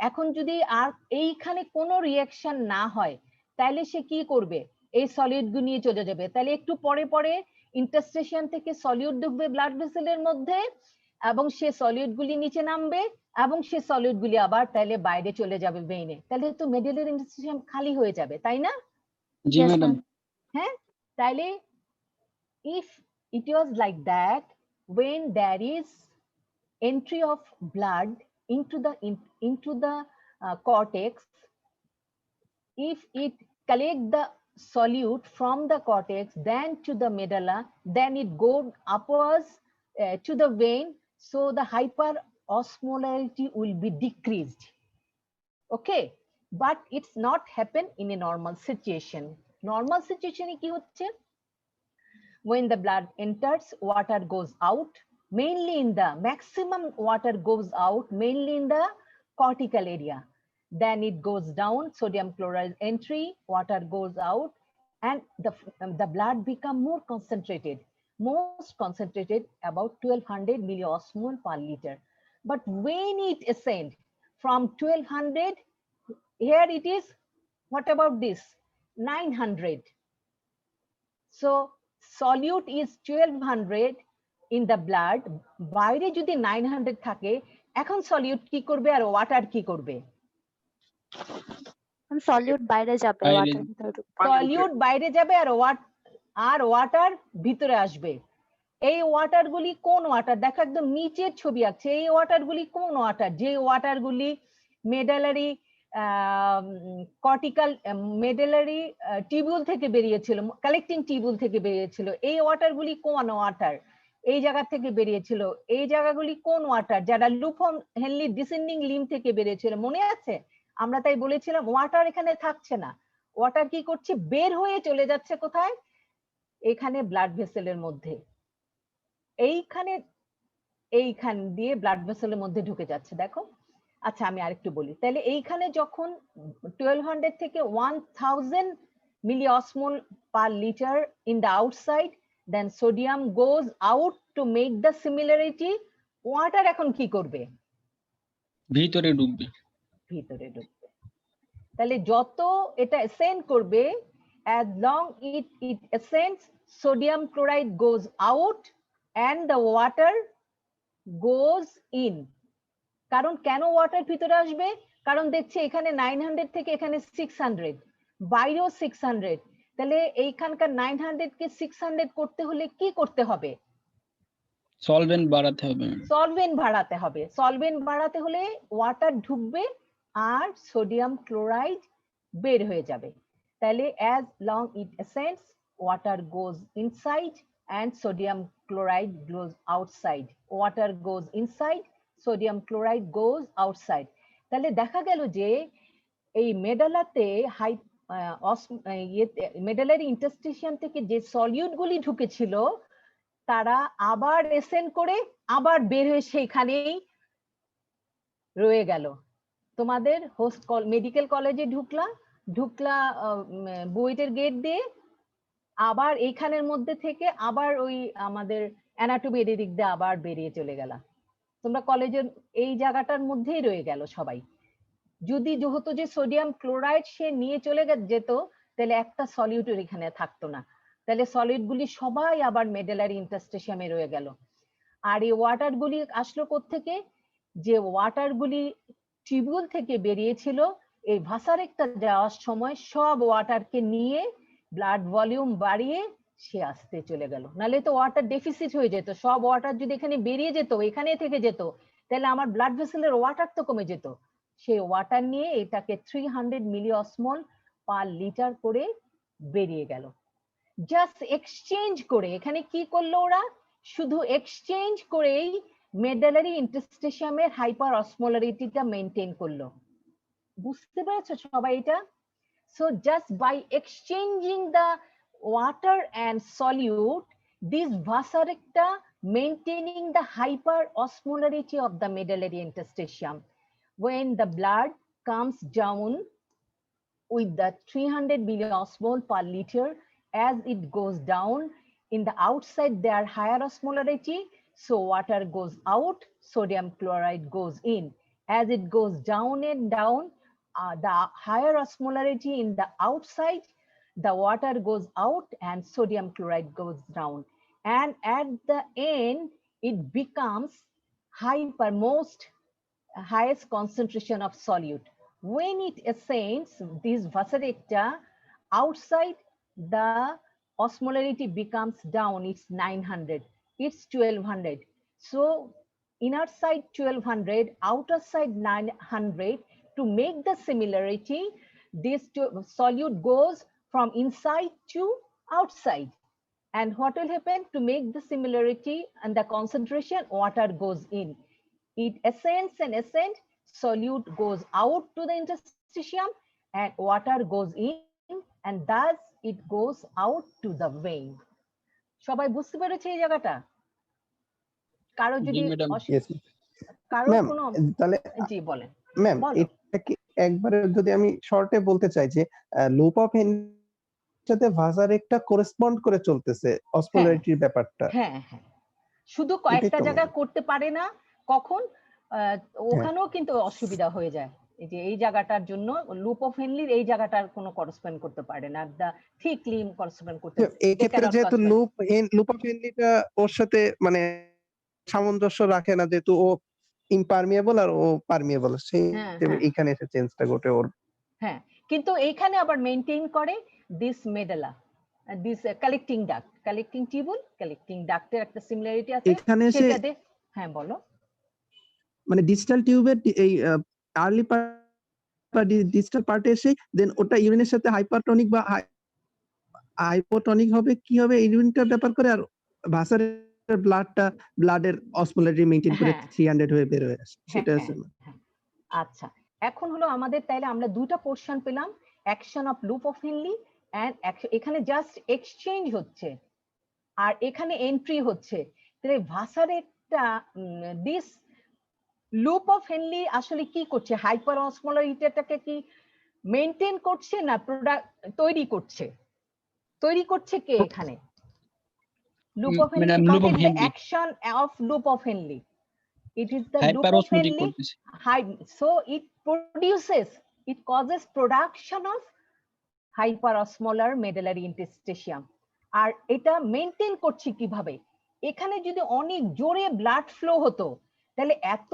Speaker 1: এখন যদি আর এইখানে কোনো রিয়াকশন না হয়, তাহলে সে কি করবে, এই সলিউট গুলো নিয়ে চলে যাবে। তাহলে একটু পরে পরে ইন্টারস্টেশন থেকে সলিউট ঢুকবে ব্লাড ভেসেলের মধ্যে, এবং সে সলিউট গুলি নিচে নামবে, এবং সে সলিউট গুলি আবার তাহলে বাইরে চলে যাবে ভেইনে। তাহলে তো মেডেলের ইন্টারস্টেশন খালি হয়ে যাবে, তাই না?
Speaker 3: জি
Speaker 6: Yes,
Speaker 3: ম্যাডাম।
Speaker 6: ma'am.
Speaker 1: হ্যাঁ, তাইলে if it was like that, when there is entry of blood into the cortex, if it collect the solute from the cortex then to the medulla, then it go upwards to the vein, so the hyperosmolarity will be decreased. Okay, but it's not happen in a normal situation. Normal situation e ki hocche, when the blood enters, water goes out, mainly in the maximum water goes out mainly in the cortical area. Then it goes down, sodium chloride entry, water goes out, and the blood become more concentrated, most concentrated, about 1200 milliosmol per liter. But when it ascend from 1200, here it is, what about this, 900. So solute is 1200 in the blood, বাইরে যদি 900 থাকে, এখন solute কি করবে আর water কি করবে?
Speaker 6: Solute বাইরে যাবে,
Speaker 3: বাইরে
Speaker 6: ওয়াটার ভিতরে ঢুকবে।
Speaker 1: সলিউট বাইরে যাবে আর ওয়াটার ভিতরে আসবে। এই ওয়াটার গুলি কোন ওয়াটার, দেখো একদম নিচের ছবি আছে, এই ওয়াটার গুলি কোন ওয়াটার, যে ওয়াটার গুলি মেডালারি কর্টিক্যাল মেডালারি টিবিউল থেকে বেরিয়েছিল, কালেক্টিং টিবিউল থেকে বেরিয়েছিল, এই ওয়াটার গুলি কোন ওয়াটার, এই জায়গা থেকে বেরিয়েছিল, এই জায়গাগুলি কোন ওয়াটার, যারা লুফন হেনলি ডিসেন্ডিং লিম থেকে বেরিয়েছিল, মনে আছে? আমরা তাই বলেছিলাম ওয়াটার এখানে থাকছে না, ওয়াটার কি করছে, বের হয়ে চলে যাচ্ছে কোথায়, এখানে ব্লাড ভেসেলের মধ্যে, এইখান দিয়ে ব্লাড ভেসেলের মধ্যে ঢুকে যাচ্ছে, দেখো। আচ্ছা আমি আরেকটু বলি, তাহলে এইখানে যখন 1200 থেকে 1000 milliosmol per liter in the outside, then sodium goes out to make the similarity, water এখন কি করবে,
Speaker 3: ভিতরে ঢুকবে।
Speaker 1: ভিতরে ঢুকবে। তাহলে যত এটা ascend করবে, as long it ascends, sodium chloride goes out and the water goes in. কারণ কেন ওয়াটার ভিতরে আসবে, কারণ দেখছে এখানে 900 থেকে এখানে 600, বাইরেও 600, তাহলে এইখানকার 900 কে 600 করতে হলে কি করতে হবে,
Speaker 3: সলভেন্ট বাড়াতে হবে।
Speaker 1: সলভেন্ট বাড়াতে হবে। সলভেন্ট বাড়াতে হলে ওয়াটার ঢুকবে আর সোডিয়াম ক্লোরাইড বের হয়ে যাবে। তাহলে as long it ascends, water goes inside and sodium chloride goes outside. Water goes inside, sodium chloride goes outside. তাহলে দেখা গেল যে এই মেডালাতে মেডালারি ইন্টারস্টিশিয়াম থেকে যে সলিউট গুলি ঢুকেছিল, তারা আবার এসেন্ড করে আবার বের হয়ে সেইখানেই রয়ে গেল। তোমাদের হোস্ট মেডিকেল কলেজে ঢুকলা বুয়েটের গেট দিয়ে, আবার এইখানের মধ্যে থেকে আবার ওই আমাদের অ্যানাটমি এদিক দিয়ে আবার বেরিয়ে চলে গেলা, তোমরা কলেজের এই জায়গাটার মধ্যেই রয়ে গেল সবাই। যদি যেহেতু যে সোডিয়াম ক্লোরাইড সে নিয়ে চলে যেত, তাহলে একটা সলিউটের এখানে থাকতো না, তাহলে সলিড গুলি সবাই আবার মেডালারি ইন্টারস্টিশিয়ামে রয়ে গেল। আর এই ওয়াটার গুলি আসলো কোত্থেকে, যে ওয়াটার গুলি টিউবিউল থেকে বেরিয়েছিল, এই ভাসারেক্টা যাওয়ার সময় সব ওয়াটারকে নিয়ে ব্লাড ভলিউম বাড়িয়ে সে আসতে চলে গেল, নাহলে তো ওয়াটার ডেফিসিট হয়ে যেত, সব ওয়াটার যদি এখানে বেরিয়ে যেত, এখানে থেকে যেত, তাহলে আমার ব্লাড ভেসেলের ওয়াটার তো কমে যেত। সেই ওয়াটার নিয়ে এটাকে 300 মিলিঅসমল পার লিটার করে বেরিয়ে গেল। জাস্ট এক্সচেঞ্জ করে, এখানে কি করলো ওরা, শুধু এক্সচেঞ্জ করেই মেডালারি ইন্টারস্টিশিয়ামের হাইপার অসমোলারিটিটা মেনটেন করলো। বুঝতে পেরেছো সবাই এটা? So just by exchanging the water and solute, this vasorecta maintaining the hyperosmolarity of the medullary interstitium. When the blood comes down, with the 300 milliosmol per liter. As it goes down, in the outside there are higher osmolarity, so water goes out, sodium chloride goes in. As it goes down and down, the higher osmolarity in the outside, the water goes out and sodium chloride goes down. And at the end, it becomes hypermost highest concentration of solute. When it ascends, this vasorecta, outside the osmolarity becomes down, it's 900, it's 1200. So inner side 1200, outer side 900. To make the similarity, this solute goes from inside to outside. And what will happen to make the similarity and the concentration? Water goes in. It ascends and ascends, solute goes out to the interstitium and water goes in, and thus it goes out to the vein. সবাই বুঝতে পেরেছে এই জায়গাটা? কারো
Speaker 3: জি
Speaker 1: যদি
Speaker 3: madam.
Speaker 2: Yes,
Speaker 1: কারো
Speaker 2: ma'am
Speaker 1: কোনো
Speaker 2: তাহলে
Speaker 1: জি বলেন।
Speaker 2: ম্যাম
Speaker 1: বলো।
Speaker 2: এটা কি একবারে যদি আমি শর্টে বলতে চাই যে লুপ অফ সাথে ভাসারেক্টা করেসপন্ড করে চলতেছে অসমোলারিটির ব্যাপারটা।
Speaker 1: হ্যাঁ হ্যাঁ, শুধু
Speaker 2: এটাই
Speaker 1: কয়েকটা
Speaker 2: তো
Speaker 1: জায়গা
Speaker 2: ম্যাম।
Speaker 1: করতে পারে না, কখন ওখানেও কিন্তু অসুবিধা হয়ে যায়। এই যে এই জায়গাটার জন্য লুপ অফ হেনলির এই জায়গাটার কোনো করেসপন্ড করতে পারে না, দা থিক লিম করেসপন্ড করতে
Speaker 2: তো এই
Speaker 1: they
Speaker 2: ক্ষেত্রে
Speaker 1: cannot
Speaker 2: যেহেতু
Speaker 1: correspond।
Speaker 2: লুপ অফ হেনরিটা ওর সাথে মানে সামঞ্জস্য রাখে না, যেহেতু ও ইমপারমিয়েবল আর ও পারমিয়েবল, সেই
Speaker 1: হ্যাঁ
Speaker 2: হিসেবে
Speaker 1: হ্যাঁ
Speaker 2: এখানে এসে চেঞ্জটা ঘটে ওর।
Speaker 1: হ্যাঁ, কিন্তু এইখানে আবার মেইনটেইন করে this medulla, this collecting tubule, collecting ডাক্টের একটা সিমিলারিটি আছে
Speaker 2: এখানে এসে
Speaker 1: সেটা দিয়ে। হ্যাঁ বলো।
Speaker 2: মানে ডিজিটাল টিউবের এই আর্লি ডিজিটাল পার্টে এসে দেন ওটা ইউরিনের সাথে হাইপারটনিক বা হাইপোটনিক হবে, কি হবে ইউরিনটার ব্যাপার করে, আর ভাসারের ব্লাডের অসমোলারিটি মেইনটেইন করে
Speaker 1: হ্যাঁ
Speaker 2: 300 হয়ে বের হয়ে আসে,
Speaker 1: হ্যাঁ
Speaker 2: সেটা
Speaker 1: হ্যাঁ
Speaker 2: আছে।
Speaker 1: হ্যাঁ। আচ্ছা, এখন হলো আমাদের তাইলে আমরা দুটো পোর্শন পেলাম, action of loop of Henle and এখানে জাস্ট এক্সচেঞ্জ হচ্ছে আর এখানে এন্ট্রি হচ্ছে। তাহলে ভাসারেরটা দিস লুপ অফ হেনলি আসলে কি করছে? হাইপার অসমোলারিটিটাকে কি মেইনটেইন করছে না প্রোডাক্ট তৈরি করছে? তৈরি করছে কে এখানে? Loop of Henley,
Speaker 3: madam loop
Speaker 1: what
Speaker 3: of
Speaker 1: is the
Speaker 3: Henley
Speaker 1: action of loop of Henle? It is the loop
Speaker 3: hyper
Speaker 1: of
Speaker 3: osmotic
Speaker 1: Henle
Speaker 3: করতেছে।
Speaker 1: high, so it causes production of hyperosmolar medullary interstitium। আর এটা maintain করছে কিভাবে? এখানে যদি অনেক জোরে blood flow হতো, তাহলে এত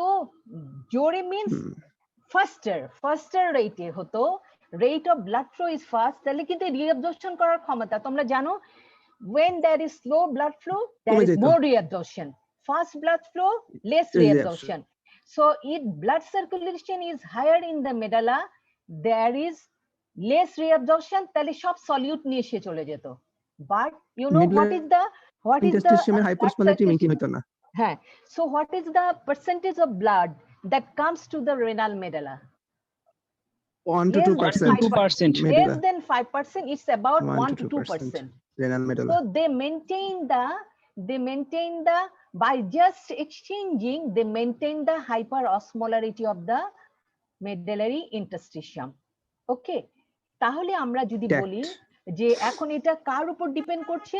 Speaker 1: জোরে মিন্স ফাস্টার রেটে হতো, rate of blood flow is fast, তাহলে কিন্তু রিঅ্যাবজর্পশন করার ক্ষমতা, তোমরা জানো when there is slow blood flow there is more reabsorption, fast blood flow less reabsorption. So if blood circulation is higher in the medulla, there is less reabsorption, তাহলে সব solute নিয়ে এসে চলে যেত। but you know what is the
Speaker 2: hyperosmolarity maintain হতো না।
Speaker 1: হ্যাঁ, so what is the percentage of blood that comes to the renal medulla?
Speaker 2: 1 to 2%.
Speaker 1: Less than 5%, it's about 1 to 2%.
Speaker 2: renal medulla.
Speaker 1: So they maintain the by just exchanging, they maintain the hyperosmolarity of the medullary interstitium. Okay, তাহলে আমরা যদি বলি যে এখন এটা কার উপর depend করছে?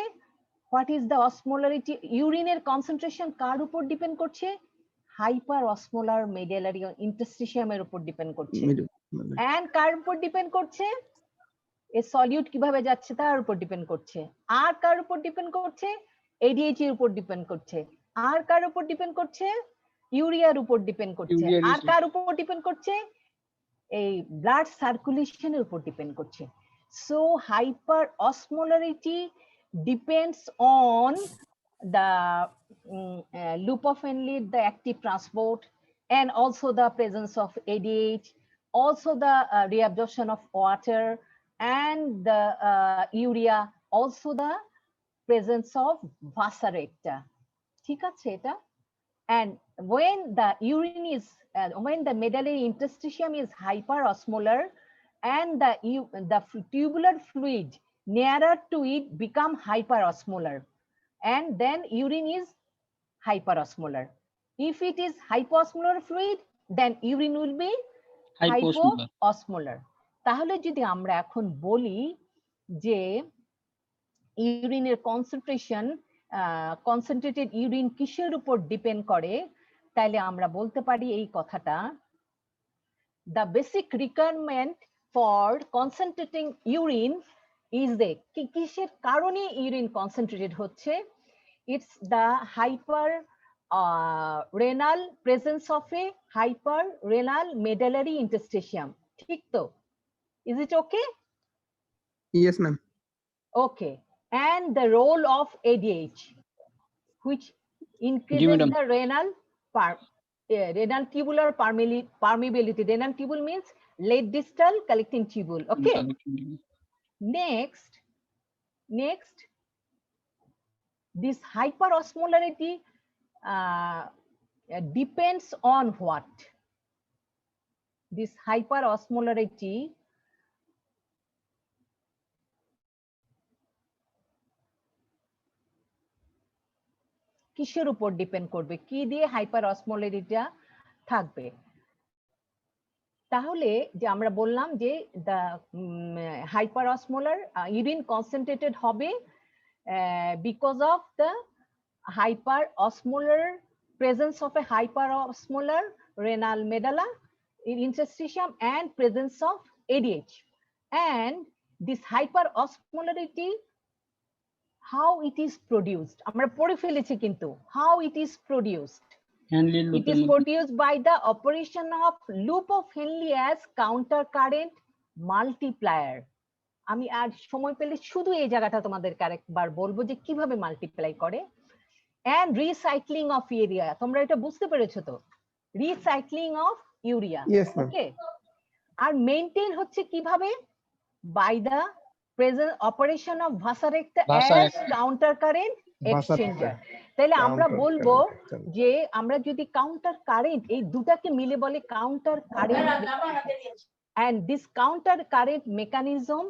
Speaker 1: What is the osmolarity, ইউরিনের কনসেন্ট্রেশন কার উপর ডিপেন্ড করছে? হাইপার অসমোলার মেডুলারি ইন্টারস্টিশিয়ামের উপর ডিপেন্ড করছে। এন্ড কার উপর ডিপেন্ড করছে? এই সলিউট কিভাবে যাচ্ছে তার উপর ডিপেন্ড করছে। আর কার উপর ডিপেন্ড করছে? এডিএইচ এর উপর ডিপেন্ড করছে। আর কার উপর ডিপেন্ড করছে? ইউরিয়ার উপর ডিপেন্ড করছে। আর কার উপর ডিপেন্ড করছে? এই ব্লাড সার্কুলেশনের উপর ডিপেন্ড করছে। So hyper osmolarity depends on the loop of Henle, the active transport, and also the presence of ADH, also the reabsorption of water and the urea, also the presence of vasorecta. ঠিক আছে এটা? And when the urine is when the medullary interstitium is hyperosmolar and the tubular fluid nearer to it become hyperosmolar, and then urine is hyperosmolar. If it is hyposmolar fluid, then urine will be hypoosmolar. তাহলে যদি আমরা এখন বলি যে ইউরিনের concentration, concentrated urine কিসের উপর depend করে, তাহলে আমরা বলতে পারি এই কথাটা, the basic requirement for concentrating urine is the কিসের কারণে ইউরিন কনসেন্ট্রেটেড হচ্ছে, it's the renal presence of a hyperrenal medullary interstitium, ঠিক তো? Is it okay?
Speaker 2: Yes, ma'am.
Speaker 1: Okay. And the role of ADH, which increases
Speaker 3: madam.
Speaker 1: the renal tubular permeability. Renal tubule means late distal collecting tubule. Okay. Next, this hyperosmolarity depends on what? This hyperosmolarity কিসের উপর depend করবে, কি দিয়ে হাইপারঅসমোলারিটিটা থাকবে? তাহলে যে আমরা বললাম যে দ্য হাইপারঅসমোলার ইউরিন কনসেন্ট্রেটেড হবে because of the hyperosmolar presence of a hyperosmolar renal medulla in interstitium and presence of ADH. And this hyperosmolarity, how it is produced, আমরা পড়ে ফেলেছি কিন্তু, how it is produced. It is produced by the operation of loop of Henle as counter current multiplier. আমি আর সময় পেলে শুধু এই জায়গাটা তোমাদেরকে আরেকবার বলবো যে কিভাবে মাল্টিপ্লাই করে। and recycling of urea, তোমরা এটা বুঝতে পেরেছো তো? recycling of urea,
Speaker 2: yes ma'am.
Speaker 1: Okay, R maintain হচ্ছে কিভাবে? by the present operation of vasorector as counter current exchanger. তাহলে আমরা বলবো যে আমরা যদি কাউন্টার কারেন্ট, এই দুটাকে মিলে বলে counter current, and this counter current mechanism,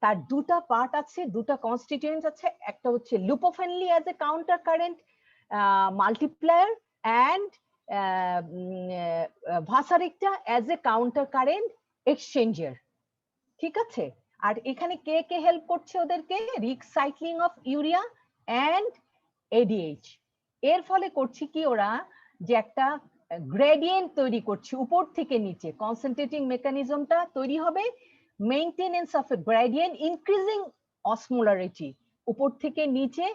Speaker 1: তার দুটা পার্ট আছে, দুটা কনস্টিটিউয়েন্টস আছে, একটা হচ্ছে loop of Henle as a counter current multiplier and vasa recta as a counter current exchanger, ঠিক আছে? আর এখানে কে কে হেল্প করছে ওদেরকে? Recycling of urea and ADH. এর ফলে করছে কি ওরা, যে একটা গ্রেডিয়েন্ট তৈরি করছে উপর থেকে নিচে, কনসেন্ট্রেটিং মেকানিজমটা তৈরি হবে, maintenance of A gradient increasing osmolarity, উপর থেকে নিচে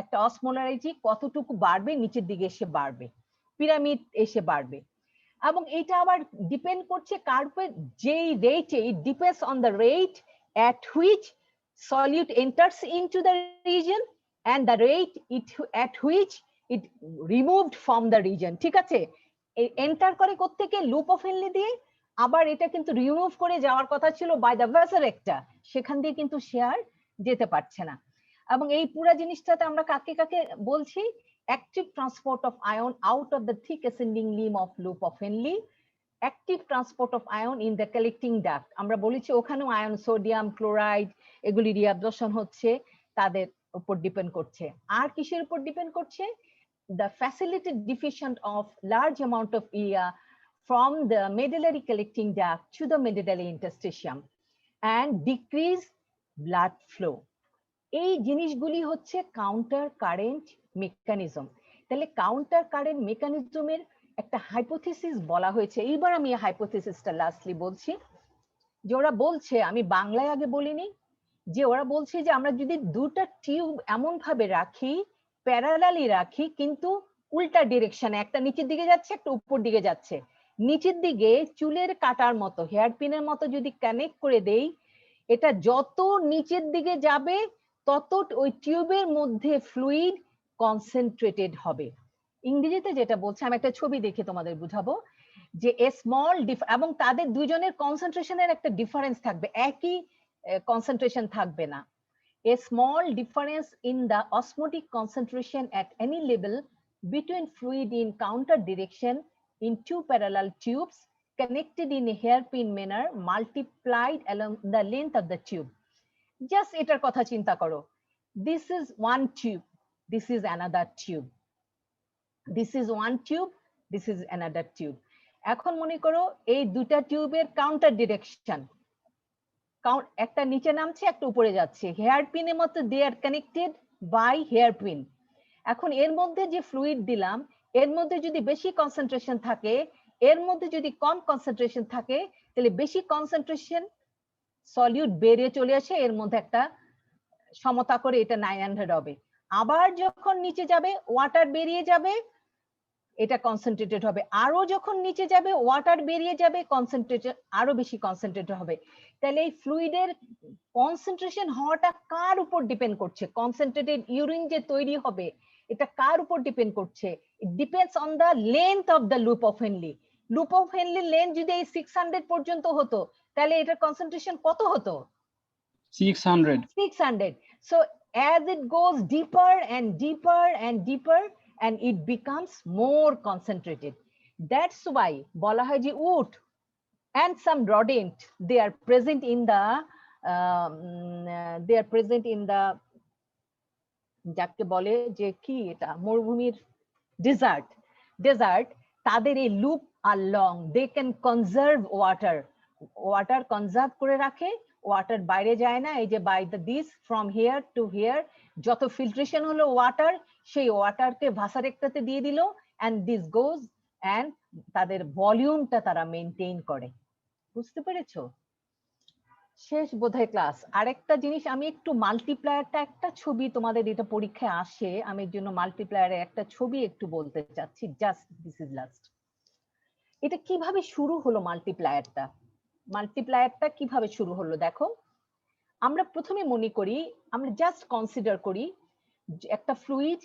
Speaker 1: একটা অসমোলারিটি কতটুকু বাড়বে, নিচের দিকে এসে বাড়বে, পিরামিড এসে বাড়বে। এবং এটা আবার ডিপেন্ড করছে কার উপর, যেই রেটে, it depends on the rate at which solute enters into the region and the rate at which it removed from the region, ঠিক আছে? এন্টার করে কোত্থেকে? লুপ অফ হেনলি দিয়ে, আবার এটা কিন্তু রিমুভ করে যাওয়ার কথা ছিল বাই দ্য ভাসারেক্টা, সেখান দিয়ে কিন্তু সে আর যেতে পারছে না। এবং এই পুরো জিনিসটাতে আমরা কাকে কাকে বলছি? Active transport of ion out of the thick ascending limb of loop of Henle, active transport of ion in the collecting duct. আমরা বলেছি ওখানেও আয়ন, সোডিয়াম ক্লোরাইড, এগুলি রিঅ্যাবজর্পশন হচ্ছে, তাদের উপর ডিপেন্ড করছে। আর কিসের উপর ডিপেন্ড করছে? The facilitated diffusion of large amount of urea from the medullary collecting duct to the medullary interstitium and decrease blood flow. এই জিনিসগুলি হচ্ছে কাউন্টার কারেন্ট মেকানিজম। তাহলে কাউন্টার কারেন্ট মেকানিজমের একটা হাইপোথিসিস বলা হয়েছে। এইবার আমি এই হাইপোথিসিসটা লাস্টলি বলছি, যে ওরা বলছে, আমি বাংলায় আগে বলিনি, যে ওরা বলছে যে আমরা যদি দুটো টিউব এমন ভাবে রাখি, প্যারালালি রাখি, কিন্তু উল্টা ডিরেকশনে, একটা নিচের দিকে যাচ্ছে, একটা উপর দিকে যাচ্ছে, নিচের দিকে চুলের কাটার মতো, হেয়ার পিনের মতো যদি কানেক্ট করে দেই, এটা যত নিচের দিকে যাবে তত ওই টিউবের মধ্যে ফ্লুইড কনসেন্ট্রেটেড হবে। ইংরেজিতে যেটা বলছে, আমি একটা ছবি দেখে তোমাদের বুঝাবো, যে এ স্মল এবং তাদের দুইজনের কনসেন্ট্রেশনের একটা ডিফারেন্স থাকবে, একই কনসেন্ট্রেশন থাকবে না। A small difference in the osmotic concentration at any level between fluid in counter direction in two parallel tubes connected in a hairpin manner multiplied along the length of the tube. Just এটার কথা চিন্তা করো, this is one tube, this is another tube, this is one tube, this is another tube. এখন মনে করো এই দুটা টিউবের কাউন্টার ডিরেকশন, একটা নিচে নামছে একটা উপরে যাচ্ছে, হেয়ার পিনের মতো they are connected by hairpin. এখন এর মধ্যে যে ফ্লুইড দিলাম এর মধ্যে যদি বেশি কনসেন্ট্রেশন থাকে, এর মধ্যে যদি কম কনসেন্ট্রেশন থাকে, তাহলে বেশি কনসেন্ট্রেশন সলিউট বেরিয়ে চলে আসে, এর মধ্যে একটা সমতা করে এটা 900 হবে। আবার যখন নিচে যাবে ওয়াটার বেরিয়ে যাবে, এটা কনসেন্ট্রেটেড হবে। আরো যখন নিচে যাবে ওয়াটার বেরিয়ে যাবে, কনসেন্ট্রেটেড আরো বেশি কনসেন্ট্রেটেড হবে। তাহলে এই ফ্লুইডের কনসেন্ট্রেশন হওয়াটা কার উপর ডিপেন্ড করছে? কনসেন্ট্রেটেড ইউরিন যে তৈরি হবে এটা কার উপর ডিপেন্ড করছে? It depends on the length of the loop of Henley. Loop of Henley length যদি এই 600 পর্যন্ত হতো তাহলে এটার কনসেন্ট্রেশন কত হতো?
Speaker 3: 600.
Speaker 1: 600. So as it goes deeper and deeper and deeper, and it becomes more concentrated. That's why বলা হয় যে wood and some rodent, they are present in the যাকে বলে যে কি এটা মরুভূমির ডেজার্ট, তাদের এই লুপ আর long, they can conserve water conserve করে রাখে, ওয়াটার বাইরে যায় না। এই যে by the this from here to here যত ফিল্ট্রেশন হলো ওয়াটার, সেই ওয়াটারকে ভাসারেক্টাতে দিয়ে দিল, এন্ড দিস গোজ, এন্ড তাদের ভলিউমটা তারা মেনটেইন করে। বুঝতে পেরেছো? শেষ বোধহয় ক্লাস। আরেকটা জিনিস আমি একটু মাল্টিপ্লায়ারটা, একটা ছবি তোমাদের এটা পরীক্ষায় আসে, আমি এর জন্য মাল্টিপ্লায়ারের একটা ছবি একটু বলতে চাচ্ছি, জাস্ট দিস ইজ লাস্ট। এটা কিভাবে শুরু হলো মাল্টিপ্লায়ারটা কিভাবে শুরু হলো দেখো। আমরা প্রথমে মনে করি, আমরা জাস্ট কনসিডার করি একটা ফ্লুইড,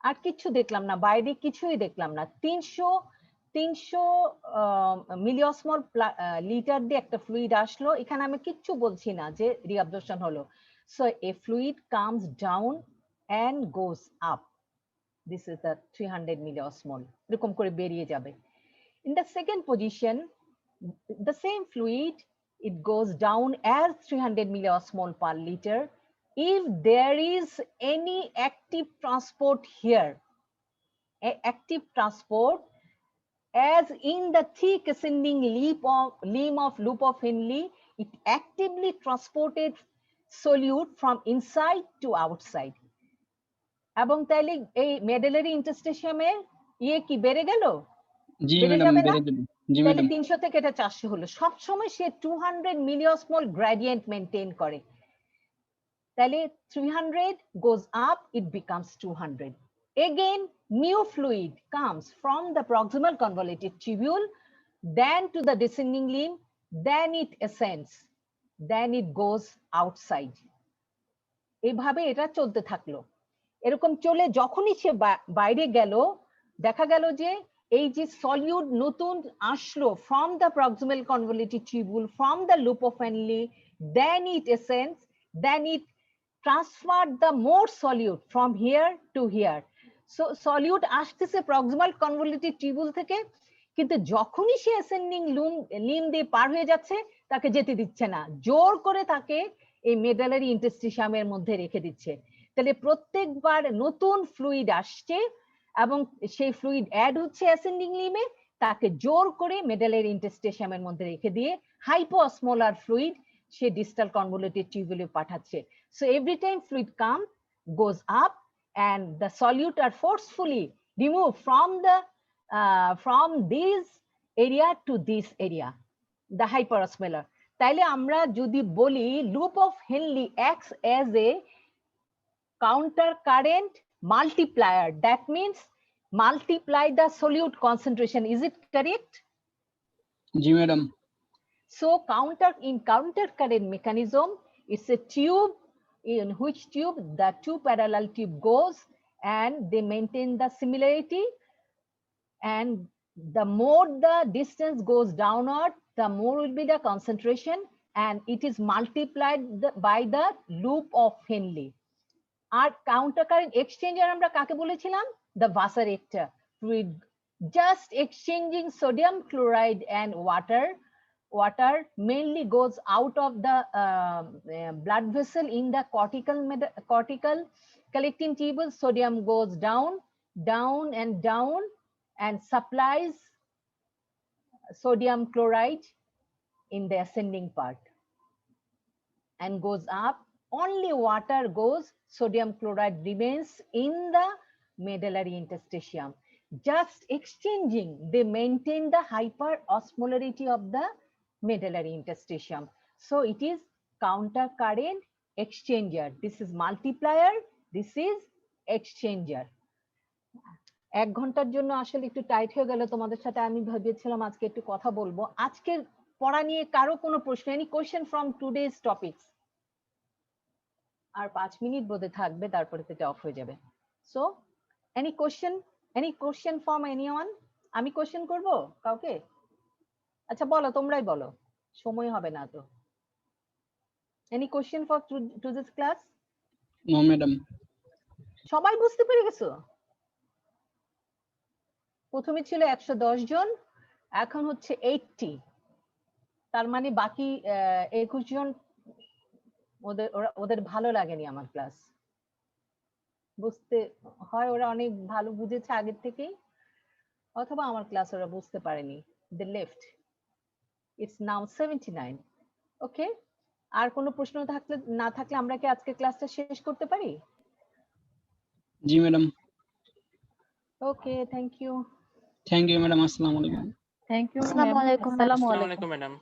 Speaker 1: আর কিছু দেখলাম না, বাইরে কিছুই দেখলাম না, 300 মিলিঅসমল লিটার দিয়ে একটা ফ্লুইড আসলো, এখানে আমি কিচ্ছু বলছি না যে রিঅ্যাবজর্পশন হলো। So a fluid comes down and goes up, this is the 300 milliosmol, এরকম করে বেরিয়ে যাবে। In the second position, the same fluid, it goes down as 300 milliosmol per liter. If there is any active transport here, active transport, as in the thick ascending limb of loop of Henle, it actively transported solute from inside to outside. এবং তাইলে এই মেডেলারি ইন্টারস্টেশিয়ামের কি বেড়ে গেল?
Speaker 3: জি
Speaker 1: বেড়ে
Speaker 3: madam,
Speaker 1: যাবে না?
Speaker 3: বেড়ে যাবে। জি
Speaker 1: তাহলে
Speaker 3: ম্যাডাম।
Speaker 1: 300 থেকে এটা 400 হলো। সবসময় সে 200 মিলিঅসমল গ্রেডিয়েন্ট মেনটেন করে। তাহলে 300 goes up, it becomes 200. Again, new fluid comes from the proximal convoluted tubule, then to the descending limb, then it ascends, then it goes outside. এইভাবে এটা চলতে থাকলো। এরকম চলে যখনই সে বাইরে গেল, দেখা গেল যে এই যে সলিউট নতুন আসলো from the proximal convoluted tubule, from the loop of Henle, then it ascends, then it transferred the more solute from here to here. So solute আসতেছে proximal convoluted tubule থেকে, কিন্তু যখনই সে ascending limb দিয়ে পার হয়ে যাচ্ছে তাকে যেতে দিচ্ছে না, জোর করে তাকে এই মেডালারি ইন্টারস্টিশিয়ামের মধ্যে রেখে দিচ্ছে। তাহলে প্রত্যেকবার নতুন ফ্লুইড আসছে এবং সেই ফ্লুইড অ্যাড হচ্ছে অ্যাসেন্ডিং লিমে, তাকে জোর করে মেডালারি ইন্টারস্টিশিয়ামের মধ্যে রেখে দিয়ে হাইপোঅসমোলার ফ্লুইড সে ডিস্টাল কনভলিউটেড টিউবুলে পাঠাচ্ছে। So every time fluid goes up and the solute are forcefully removed from this area to this area, the hyperosmolar. তাইলে আমরা যদি বলি loop of Henle acts as a counter current multiplier, that means multiply the solute concentration, is it correct?
Speaker 3: G madam.
Speaker 1: So counter current mechanism, it's a tube, in which tube the two parallel tube goes and they maintain the similarity, and the more the distance goes downward, the more will be the concentration, and it is multiplied by the loop of Henle. আর counter current exchanger আমরা কাকে বলেছিলাম? the vasorector, with just exchanging sodium chloride and water mainly goes out of the blood vessel in the cortical collecting tubule. Sodium goes down and supplies sodium chloride in the ascending part. and goes up, only water goes, sodium chloride remains in the medullary interstitium. Just exchanging, they maintain the hyperosmolarity of the medullary interstitium. So it is counter current exchanger. This is multiplier, this is exchanger. 1 ঘন্টার জন্য আসলে একটু tight হয়ে গেল তোমাদের সাথে। আমি ভেবেছিলাম আজকে একটু কথা বলবো। আজকের পড়া নিয়ে কারো কোনো প্রশ্ন, any question from today's topics? আর 5 মিনিট বোধহয় থাকবে, তারপরে এটা অফ হয়ে যাবে। So any question from anyone? আমি কোয়েশ্চেন করব কাউকে? আচ্ছা বলো, তোমরাই বলো, সময় হবে না তো। Any question for today's class?
Speaker 3: No madam.
Speaker 1: সবাই বুঝতে পেরে গেছো? প্রথমে ছিল 110 জন, এখন হচ্ছে 80। তার মানে বাকি 21 জন ওদের ভালো লাগেনি আমার ক্লাস। বুঝতে হয় ওরা অনেক ভালো বুঝেছে আগের থেকেই, অথবা আমার ক্লাস ওরা বুঝতে পারেনি, দে লেফট। ইটস নাও 79। ওকে, আর কোনো প্রশ্ন না থাকলে আমরা কি আজকে ক্লাসটা শেষ করতে পারি?
Speaker 3: জি madam.
Speaker 1: Okay, thank you.
Speaker 3: Thank you madam. আসসালামু আলাইকুম।
Speaker 4: Thank you,
Speaker 6: আসসালামু
Speaker 4: ma'am.
Speaker 6: আলাইকুম, ma'am.
Speaker 4: Assalamu
Speaker 8: আসসালামু
Speaker 4: alaikum.
Speaker 8: আলাইকুম ম্যাডাম।